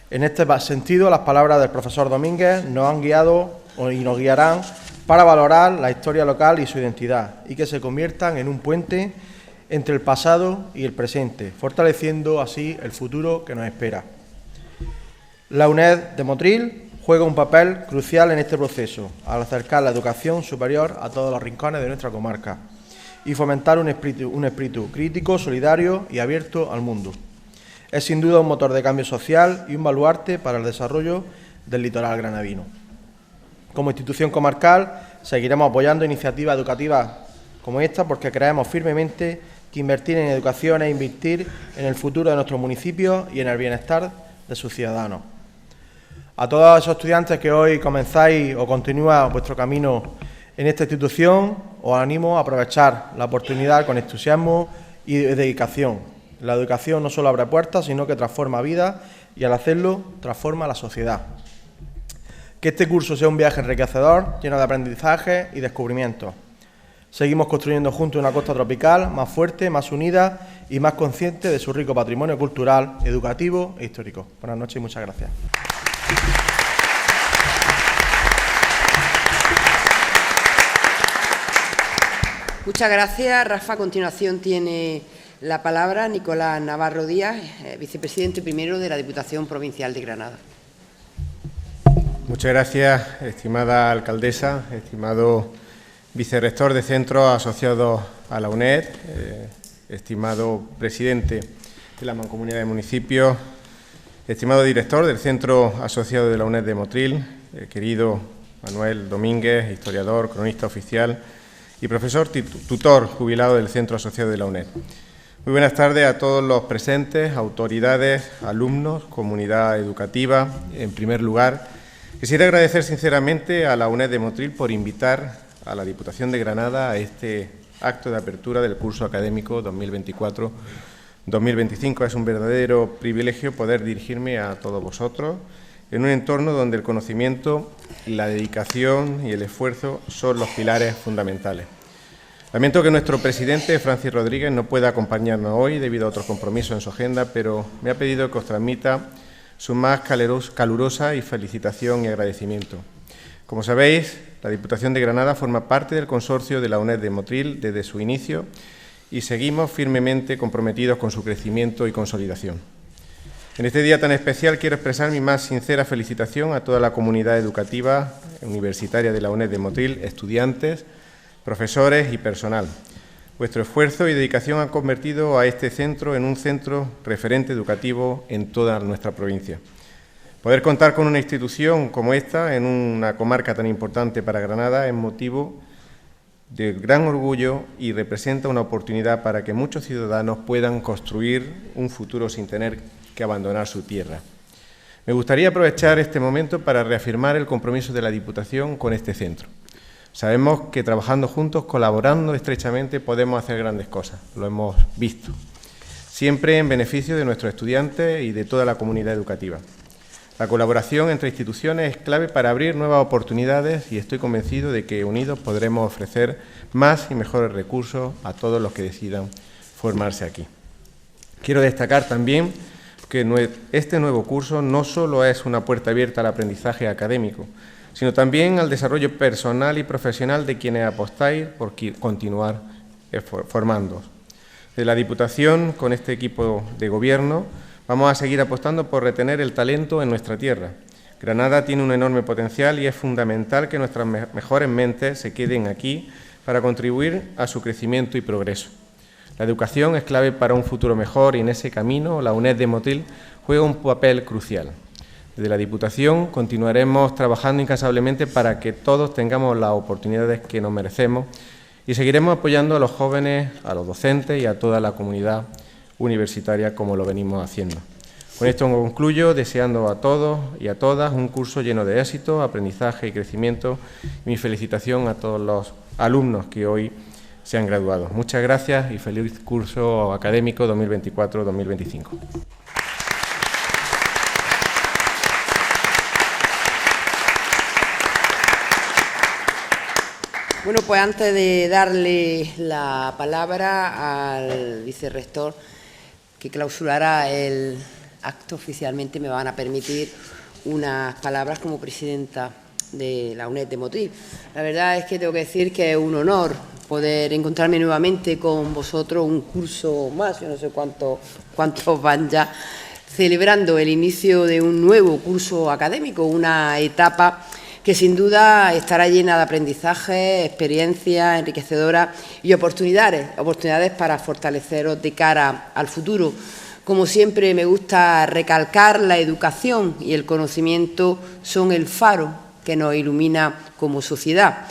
En este sentido, las palabras del profesor Domínguez nos han guiado y nos guiarán para valorar la historia local y su identidad y que se conviertan en un puente entre el pasado y el presente, fortaleciendo así el futuro que nos espera. La UNED de Motril juega un papel crucial en este proceso, al acercar la educación superior a todos los rincones de nuestra comarca y fomentar un espíritu crítico, solidario y abierto al mundo. Es sin duda un motor de cambio social y un baluarte para el desarrollo del litoral granadino. Como institución comarcal, seguiremos apoyando iniciativas educativas como esta porque creemos firmemente que invertir en educación es invertir en el futuro de nuestros municipios y en el bienestar de sus ciudadanos. A todos esos estudiantes que hoy comenzáis o continúa vuestro camino en esta institución, os animo a aprovechar la oportunidad con entusiasmo y dedicación. La educación no solo abre puertas, sino que transforma vidas y al hacerlo transforma la sociedad. Que este curso sea un viaje enriquecedor, lleno de aprendizaje y descubrimientos. Seguimos construyendo juntos una costa tropical más fuerte, más unida y más consciente de su rico patrimonio cultural, educativo e histórico. Buenas noches y muchas gracias. Muchas gracias, Rafa. A continuación tiene la palabra Nicolás Navarro Díaz, vicepresidente primero de la Diputación Provincial de Granada. Muchas gracias, estimada alcaldesa, estimado vicerrector de centros asociados a la UNED, estimado presidente de la Mancomunidad de Municipios, estimado director del Centro Asociado de la UNED de Motril, querido Manuel Domínguez, historiador, cronista oficial y profesor tutor jubilado del Centro Asociado de la UNED. Muy buenas tardes a todos los presentes, autoridades, alumnos, comunidad educativa. En primer lugar, quisiera agradecer sinceramente a la UNED de Motril por invitar a la Diputación de Granada a este acto de apertura del curso académico 2024-2025. Es un verdadero privilegio poder dirigirme a todos vosotros en un entorno donde el conocimiento, la dedicación y el esfuerzo son los pilares fundamentales. Lamento que nuestro presidente, Francis Rodríguez, no pueda acompañarnos hoy debido a otros compromisos en su agenda, pero me ha pedido que os transmita su más calurosa y felicitación y agradecimiento. Como sabéis, la Diputación de Granada forma parte del consorcio de la UNED de Motril desde su inicio y seguimos firmemente comprometidos con su crecimiento y consolidación. En este día tan especial quiero expresar mi más sincera felicitación a toda la comunidad educativa universitaria de la UNED de Motril, estudiantes, profesores y personal. Vuestro esfuerzo y dedicación han convertido a este centro en un centro referente educativo en toda nuestra provincia. Poder contar con una institución como esta en una comarca tan importante para Granada es motivo de gran orgullo y representa una oportunidad para que muchos ciudadanos puedan construir un futuro sin tener que abandonar su tierra. Me gustaría aprovechar este momento para reafirmar el compromiso de la Diputación con este centro. Sabemos que trabajando juntos, colaborando estrechamente, podemos hacer grandes cosas, lo hemos visto, siempre en beneficio de nuestros estudiantes y de toda la comunidad educativa. La colaboración entre instituciones es clave para abrir nuevas oportunidades y estoy convencido de que unidos podremos ofrecer más y mejores recursos a todos los que decidan formarse aquí. Quiero destacar también que este nuevo curso no solo es una puerta abierta al aprendizaje académico, sino también al desarrollo personal y profesional de quienes apostáis por continuar formándoos. De la Diputación, con este equipo de gobierno, vamos a seguir apostando por retener el talento en nuestra tierra. Granada tiene un enorme potencial y es fundamental que nuestras mejores mentes se queden aquí para contribuir a su crecimiento y progreso. La educación es clave para un futuro mejor y en ese camino la UNED de Motril juega un papel crucial. Desde la Diputación continuaremos trabajando incansablemente para que todos tengamos las oportunidades que nos merecemos y seguiremos apoyando a los jóvenes, a los docentes y a toda la comunidad universitaria como lo venimos haciendo. Con esto concluyo, deseando a todos y a todas un curso lleno de éxito, aprendizaje y crecimiento. Mi felicitación a todos los alumnos que hoy se han graduado. Muchas gracias y feliz curso académico 2024-2025. Bueno, pues antes de darle la palabra al vicerrector que clausurará el acto oficialmente, me van a permitir unas palabras como presidenta de la UNED de Motril. La verdad es que tengo que decir que es un honor poder encontrarme nuevamente con vosotros un curso más, yo no sé cuántos van ya, celebrando el inicio de un nuevo curso académico, una etapa que sin duda estará llena de aprendizaje, experiencias enriquecedoras y oportunidades para fortaleceros de cara al futuro. Como siempre, me gusta recalcar, la educación y el conocimiento son el faro que nos ilumina como sociedad.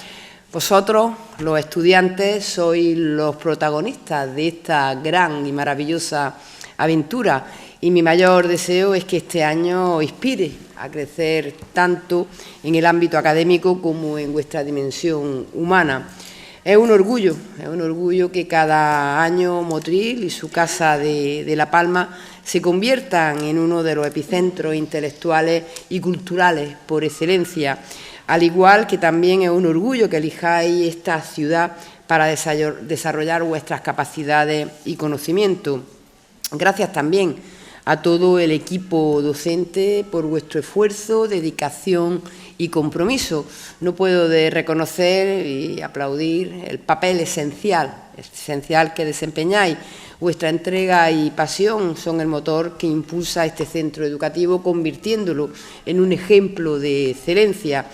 Vosotros, los estudiantes, sois los protagonistas de esta gran y maravillosa aventura, y mi mayor deseo es que este año os inspire a crecer tanto en el ámbito académico como en vuestra dimensión humana. Es un orgullo que cada año Motril y su Casa de La Palma se conviertan en uno de los epicentros intelectuales y culturales por excelencia, al igual que también es un orgullo que elijáis esta ciudad para desarrollar vuestras capacidades y conocimientos. Gracias también a todo el equipo docente por vuestro esfuerzo, dedicación y compromiso. No puedo de reconocer y aplaudir el papel esencial que desempeñáis. Vuestra entrega y pasión son el motor que impulsa este centro educativo, convirtiéndolo en un ejemplo de excelencia.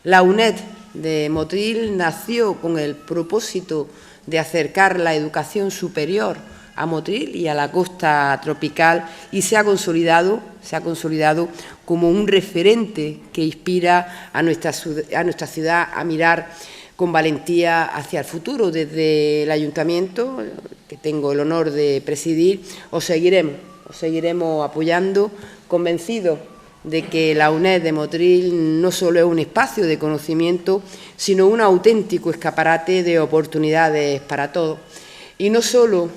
La UNED de Motril nació con el propósito de acercar la educación superior a Motril y a la costa tropical, y se ha consolidado como un referente que inspira a nuestra ciudad a mirar con valentía hacia el futuro. Desde el Ayuntamiento, que tengo el honor de presidir, os seguiremos apoyando, convencidos de que la UNED de Motril no solo es un espacio de conocimiento, sino un auténtico escaparate de oportunidades para todos. Y no solo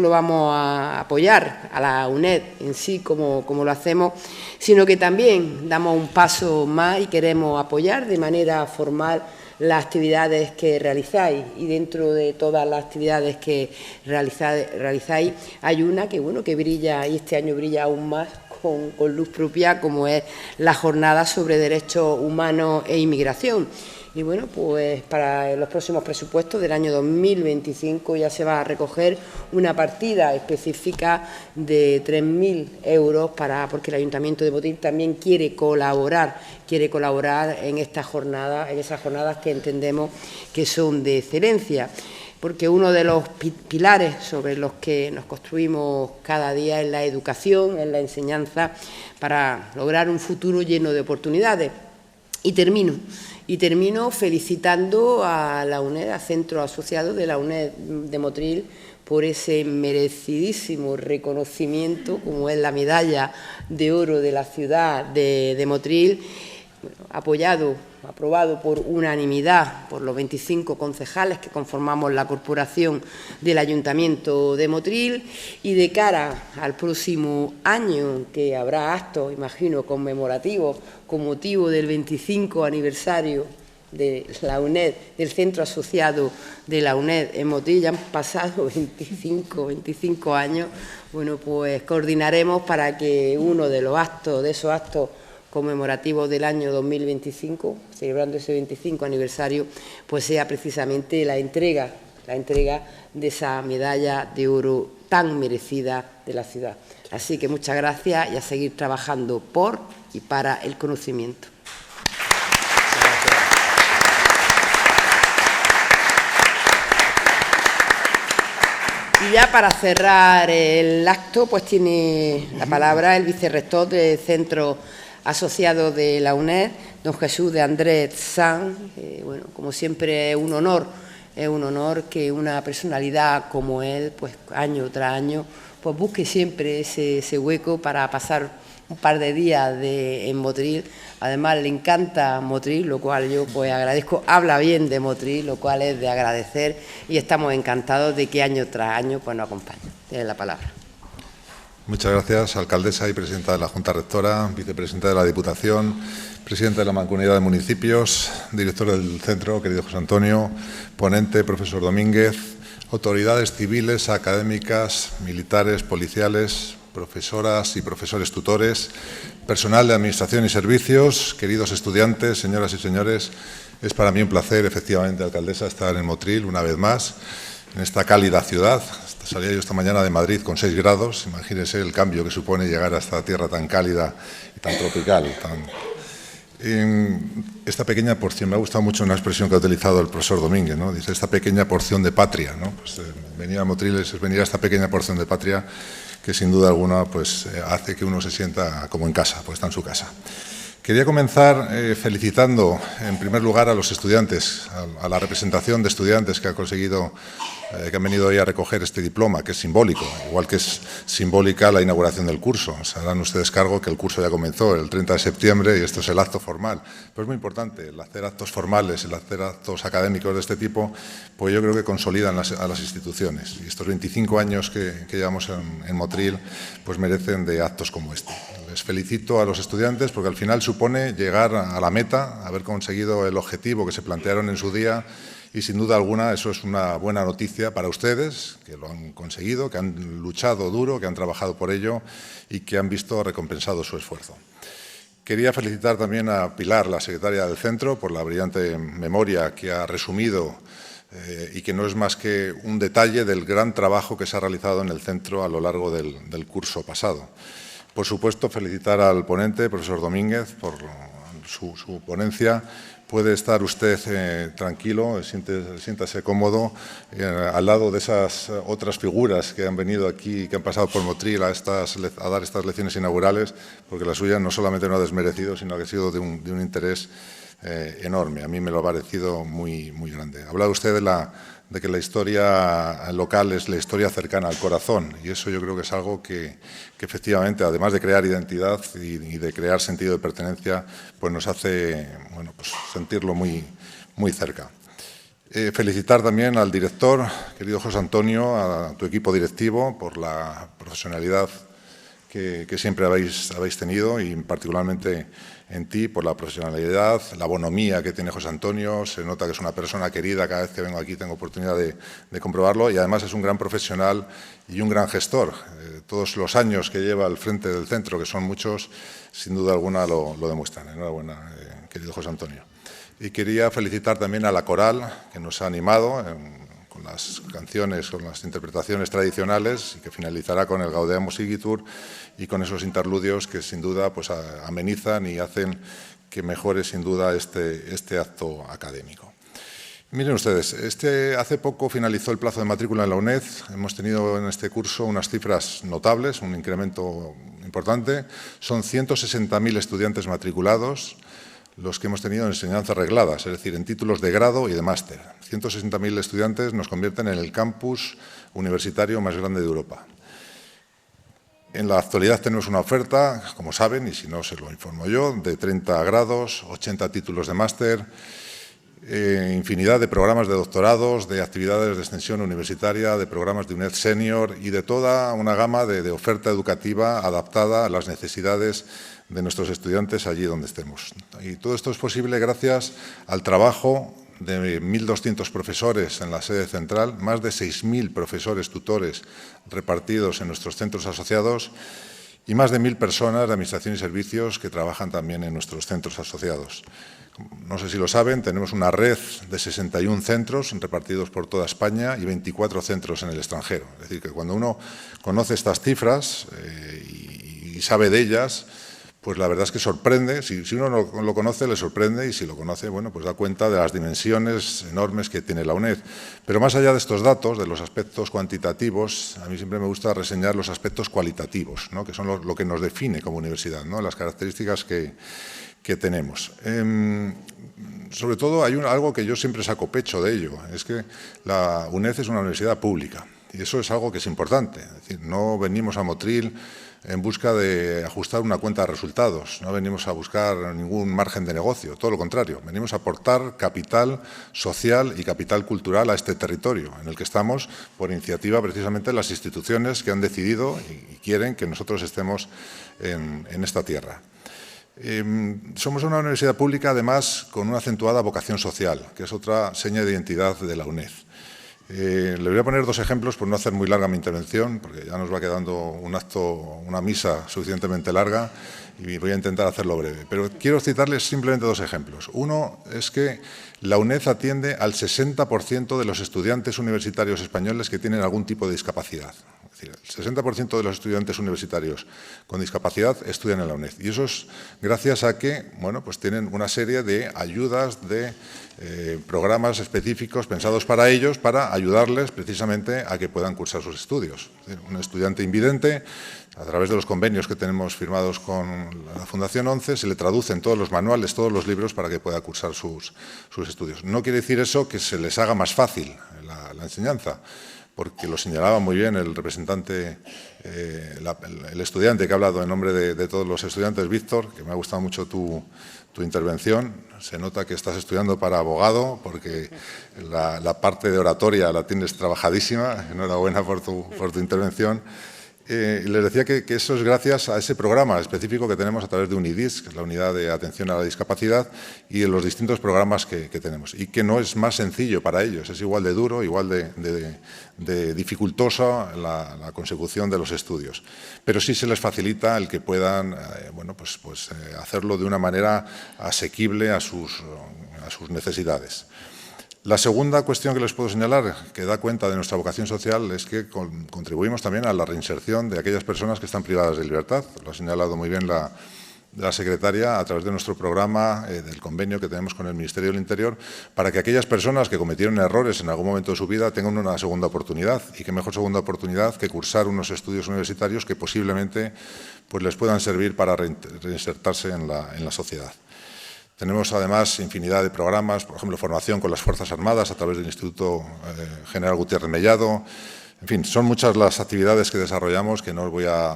vamos a apoyar a la UNED en sí como lo hacemos, sino que también damos un paso más y queremos apoyar de manera formal las actividades que realizáis. Y dentro de todas las actividades que realizáis hay una que brilla, y este año brilla aún más con luz propia, como es la jornada sobre derechos humanos e inmigración. Y bueno, pues para los próximos presupuestos del año 2025 ya se va a recoger una partida específica de 3.000 euros porque el Ayuntamiento de Motril también quiere colaborar en esas jornadas que entendemos que son de excelencia, porque uno de los pilares sobre los que nos construimos cada día es la educación, es la enseñanza, para lograr un futuro lleno de oportunidades. Y termino felicitando a la UNED, al centro asociado de la UNED de Motril, por ese merecidísimo reconocimiento, como es la medalla de oro de la ciudad de Motril, aprobado por unanimidad por los 25 concejales que conformamos la corporación del Ayuntamiento de Motril. Y de cara al próximo año, que habrá actos, imagino, conmemorativos con motivo del 25 aniversario de la UNED, del centro asociado de la UNED en Motril, ya han pasado 25 años, bueno, pues coordinaremos para que uno de esos actos conmemorativos del año 2025, celebrando ese 25 aniversario, pues sea precisamente la entrega de esa medalla de oro tan merecida de la ciudad. Así que muchas gracias y a seguir trabajando por y para el conocimiento. Y ya para cerrar el acto, pues tiene la palabra el vicerrector del Centro Asociado de la UNED, don Jesús de Andrés Sanz. Bueno, como siempre es un honor que una personalidad como él, pues año tras año, pues busque siempre ese hueco para pasar un par de días en Motril. Además, le encanta Motril, lo cual yo pues agradezco. Habla bien de Motril, lo cual es de agradecer, y estamos encantados de que año tras año pues nos acompañe. Tiene la palabra. Muchas gracias, alcaldesa y presidenta de la Junta Rectora, vicepresidenta de la Diputación, presidente de la Mancomunidad de Municipios, director del centro, querido José Antonio, ponente, profesor Domínguez, autoridades civiles, académicas, militares, policiales, profesoras y profesores tutores, personal de Administración y Servicios, queridos estudiantes, señoras y señores. Es para mí un placer, efectivamente, alcaldesa, estar en Motril una vez más, en esta cálida ciudad. Salía yo esta mañana de Madrid con 6 grados, imagínense el cambio que supone llegar a esta tierra tan cálida y tan tropical. Esta pequeña porción, me ha gustado mucho una expresión que ha utilizado el profesor Domínguez, ¿no? Dice, esta pequeña porción de patria, ¿no? Pues, venir a Motril es venir a esta pequeña porción de patria que sin duda alguna pues, hace que uno se sienta como en casa, pues está en su casa. Quería comenzar felicitando en primer lugar a los estudiantes, a la representación de estudiantes que ha conseguido, que han venido hoy a recoger este diploma, que es simbólico, igual que es simbólica la inauguración del curso. Se harán ustedes cargo que el curso ya comenzó el 30 de septiembre y esto es el acto formal. Pero es muy importante, el hacer actos formales, el hacer actos académicos de este tipo, pues yo creo que consolidan a las instituciones. Y estos 25 años que llevamos en Motril, pues merecen de actos como este. Les felicito a los estudiantes porque al final supone llegar a la meta, haber conseguido el objetivo que se plantearon en su día, y sin duda alguna eso es una buena noticia para ustedes, que lo han conseguido, que han luchado duro, que han trabajado por ello y que han visto recompensado su esfuerzo. Quería felicitar también a Pilar, la secretaria del centro, por la brillante memoria que ha resumido y que no es más que un detalle del gran trabajo que se ha realizado en el centro a lo largo del curso pasado. Por supuesto, felicitar al ponente, profesor Domínguez, por su ponencia. Puede estar usted tranquilo, siéntase cómodo al lado de esas otras figuras que han venido aquí, que han pasado por Motril a dar estas lecciones inaugurales, porque la suya no solamente no ha desmerecido, sino que ha sido de un interés enorme. A mí me lo ha parecido muy, muy grande. Ha hablado usted de que la historia local es la historia cercana al corazón, y eso yo creo que es algo que efectivamente, además de crear identidad y de crear sentido de pertenencia, pues nos hace pues sentirlo muy, muy cerca. Felicitar también al director, querido José Antonio, a tu equipo directivo por la profesionalidad que siempre habéis tenido, y particularmente en ti por la profesionalidad, la bonomía que tiene José Antonio. Se nota que es una persona querida, cada vez que vengo aquí tengo oportunidad de comprobarlo, y además es un gran profesional y un gran gestor. Todos los años que lleva al frente del centro, que son muchos, sin duda alguna lo demuestran. Enhorabuena, querido José Antonio. Y quería felicitar también a la coral, que nos ha animado con las canciones, con las interpretaciones tradicionales, y que finalizará con el Gaudeamus Igitur y con esos interludios que sin duda pues amenizan y hacen que mejore sin duda este acto académico. Miren ustedes, hace poco finalizó el plazo de matrícula en la UNED. Hemos tenido en este curso unas cifras notables, un incremento importante. Son 160.000 estudiantes matriculados los que hemos tenido en enseñanzas regladas, es decir, en títulos de grado y de máster. 160.000 estudiantes nos convierten en el campus universitario más grande de Europa. En la actualidad tenemos una oferta, como saben, y si no se lo informo yo, de 30 grados, 80 títulos de máster, infinidad de programas de doctorados, de actividades de extensión universitaria, de programas de UNED Senior y de toda una gama de oferta educativa adaptada a las necesidades de nuestros estudiantes allí donde estemos. Y todo esto es posible gracias al trabajo de 1.200 profesores en la sede central, más de 6.000 profesores tutores repartidos en nuestros centros asociados y más de 1.000 personas de Administración y Servicios que trabajan también en nuestros centros asociados. No sé si lo saben, tenemos una red de 61 centros repartidos por toda España y 24 centros en el extranjero. Es decir, que cuando uno conoce estas cifras y sabe de ellas, pues la verdad es que sorprende. Si uno no lo conoce, le sorprende, y si lo conoce, bueno, pues da cuenta de las dimensiones enormes que tiene la UNED. Pero más allá de estos datos, de los aspectos cuantitativos, a mí siempre me gusta reseñar los aspectos cualitativos, ¿no? Que son lo que nos define como universidad, ¿no? Las características que tenemos. Sobre todo hay algo que yo siempre saco pecho de ello, es que la UNED es una universidad pública. Y eso es algo que es importante. Es decir, no venimos a Motril en busca de ajustar una cuenta de resultados, no venimos a buscar ningún margen de negocio, todo lo contrario, venimos a aportar capital social y capital cultural a este territorio en el que estamos por iniciativa precisamente de las instituciones que han decidido y quieren que nosotros estemos en esta tierra. Somos una universidad pública, además, con una acentuada vocación social, que es otra seña de identidad de la UNED. Le voy a poner dos ejemplos por no hacer muy larga mi intervención, porque ya nos va quedando una misa suficientemente larga y voy a intentar hacerlo breve. Pero quiero citarles simplemente dos ejemplos. Uno es que la UNED atiende al 60% de los estudiantes universitarios españoles que tienen algún tipo de discapacidad. Es decir, el 60% de los estudiantes universitarios con discapacidad estudian en la UNED. Y eso es gracias a que pues tienen una serie de ayudas, de programas específicos pensados para ellos, para ayudarles precisamente a que puedan cursar sus estudios. Es decir, un estudiante invidente, a través de los convenios que tenemos firmados con la Fundación 11, se le traducen todos los manuales, todos los libros para que pueda cursar sus estudios. No quiere decir eso que se les haga más fácil la enseñanza, porque lo señalaba muy bien el representante, el estudiante que ha hablado en nombre de todos los estudiantes, Víctor, que me ha gustado mucho tu intervención. Se nota que estás estudiando para abogado, porque la parte de oratoria la tienes trabajadísima. Enhorabuena por tu intervención. Y les decía que eso es gracias a ese programa específico que tenemos a través de UNIDIS, que es la Unidad de Atención a la Discapacidad, y en los distintos programas que tenemos. Y que no es más sencillo para ellos, es igual de duro, igual de dificultosa la consecución de los estudios. Pero sí se les facilita el que puedan hacerlo de una manera asequible a sus necesidades. La segunda cuestión que les puedo señalar, que da cuenta de nuestra vocación social, es que contribuimos también a la reinserción de aquellas personas que están privadas de libertad. Lo ha señalado muy bien la secretaria a través de nuestro programa, del convenio que tenemos con el Ministerio del Interior, para que aquellas personas que cometieron errores en algún momento de su vida tengan una segunda oportunidad. Y qué mejor segunda oportunidad que cursar unos estudios universitarios que posiblemente les puedan servir para reinsertarse en la sociedad. Tenemos, además, infinidad de programas, por ejemplo, formación con las Fuerzas Armadas a través del Instituto General Gutiérrez Mellado. En fin, son muchas las actividades que desarrollamos que no os voy a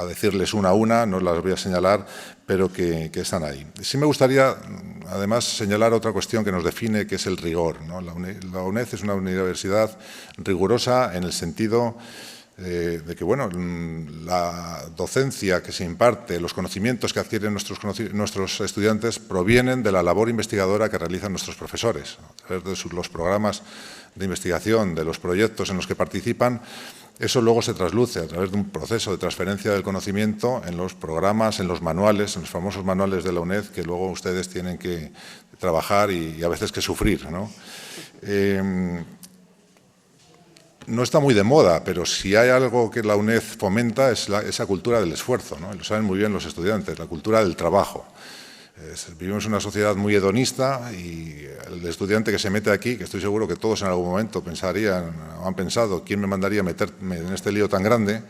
decirles una a una, no las voy a señalar, pero que están ahí. Sí me gustaría, además, señalar otra cuestión que nos define, que es el rigor, ¿no? La UNED es una universidad rigurosa en el sentido de que la docencia que se imparte, los conocimientos que adquieren nuestros estudiantes provienen de la labor investigadora que realizan nuestros profesores. A través de los programas de investigación, de los proyectos en los que participan, eso luego se trasluce a través de un proceso de transferencia del conocimiento en los programas, en los manuales, en los famosos manuales de la UNED, que luego ustedes tienen que trabajar y a veces que sufrir, ¿no? No está muy de moda, pero si hay algo que la UNED fomenta es esa cultura del esfuerzo, ¿no? Y lo saben muy bien los estudiantes, la cultura del trabajo. Vivimos en una sociedad muy hedonista y el estudiante que se mete aquí, que estoy seguro que todos en algún momento pensarían o han pensado quién me mandaría a meterme en este lío tan grande,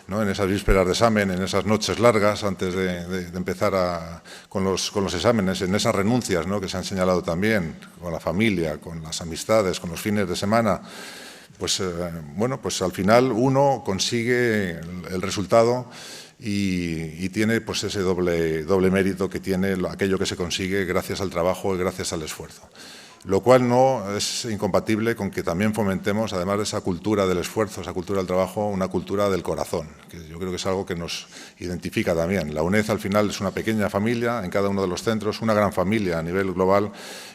¿no? En esas vísperas de examen, en esas noches largas antes de empezar con los exámenes, en esas renuncias, ¿no? Que se han señalado también, con la familia, con las amistades, con los fines de semana. Pues al final uno consigue el resultado y tiene ese doble mérito que tiene aquello que se consigue gracias al trabajo y gracias al esfuerzo. Lo cual no es incompatible con que también fomentemos, además de esa cultura del esfuerzo, esa cultura del trabajo, una cultura del corazón, que yo creo que es algo que nos identifica también. La UNED al final es una pequeña familia en cada uno de los centros, una gran familia a nivel global,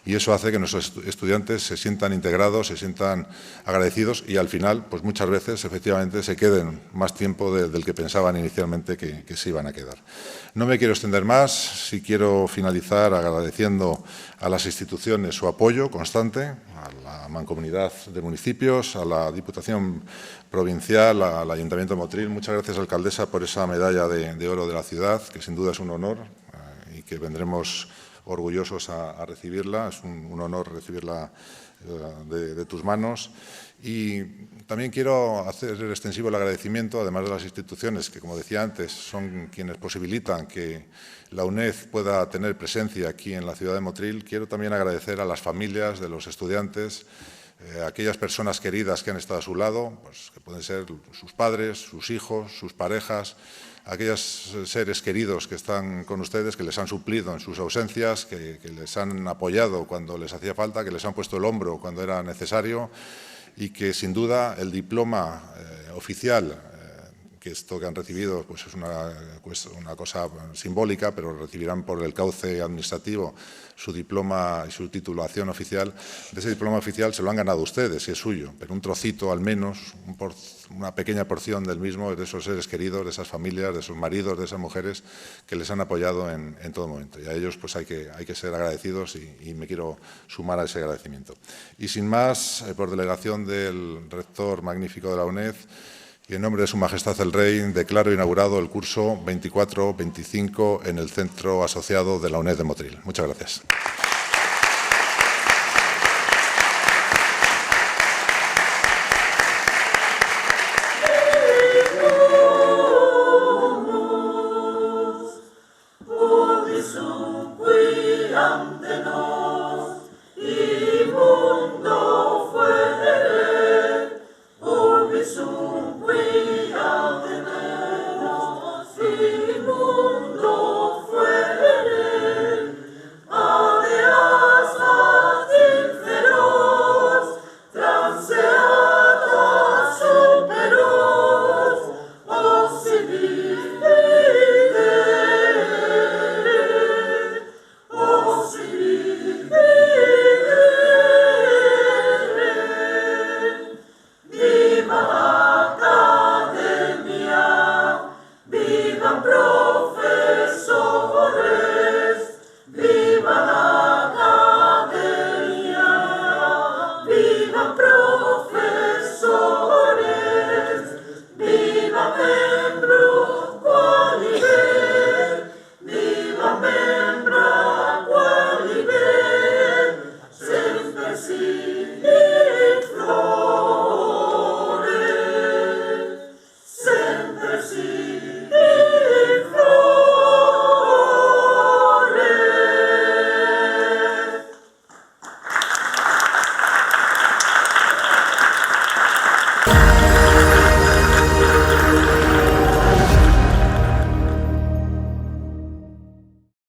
y eso hace que nuestros estudiantes se sientan integrados, se sientan agradecidos y al final, pues muchas veces, efectivamente, se queden más tiempo del que pensaban inicialmente que se iban a quedar. No me quiero extender más, sí quiero finalizar agradeciendo a las instituciones su apoyo constante, a la Mancomunidad de Municipios, a la Diputación Provincial, al Ayuntamiento de Motril. Muchas gracias, alcaldesa, por esa medalla de oro de la ciudad, que sin duda es un honor y que vendremos orgullosos a recibirla. Es un honor recibirla de tus manos. Y también quiero hacer extensivo el agradecimiento, además de las instituciones que, como decía antes, son quienes posibilitan que la UNED pueda tener presencia aquí en la ciudad de Motril. Quiero también agradecer a las familias de los estudiantes, aquellas personas queridas que han estado a su lado, pues, que pueden ser sus padres, sus hijos, sus parejas, aquellos seres queridos que están con ustedes, que les han suplido en sus ausencias, que les han apoyado cuando les hacía falta, que les han puesto el hombro cuando era necesario y que, sin duda, el diploma oficial, que esto que han recibido pues es una cosa simbólica, pero recibirán por el cauce administrativo su diploma y su titulación oficial. De ese diploma oficial se lo han ganado ustedes, y es suyo, pero un trocito al menos, una pequeña porción del mismo, de esos seres queridos, de esas familias, de esos maridos, de esas mujeres que les han apoyado en todo momento. Y a ellos pues hay que ser agradecidos y me quiero sumar a ese agradecimiento. Y sin más, por delegación del rector magnífico de la UNED, y en nombre de Su Majestad el Rey, declaro inaugurado el curso 24-25 en el Centro Asociado de la UNED de Motril. Muchas gracias.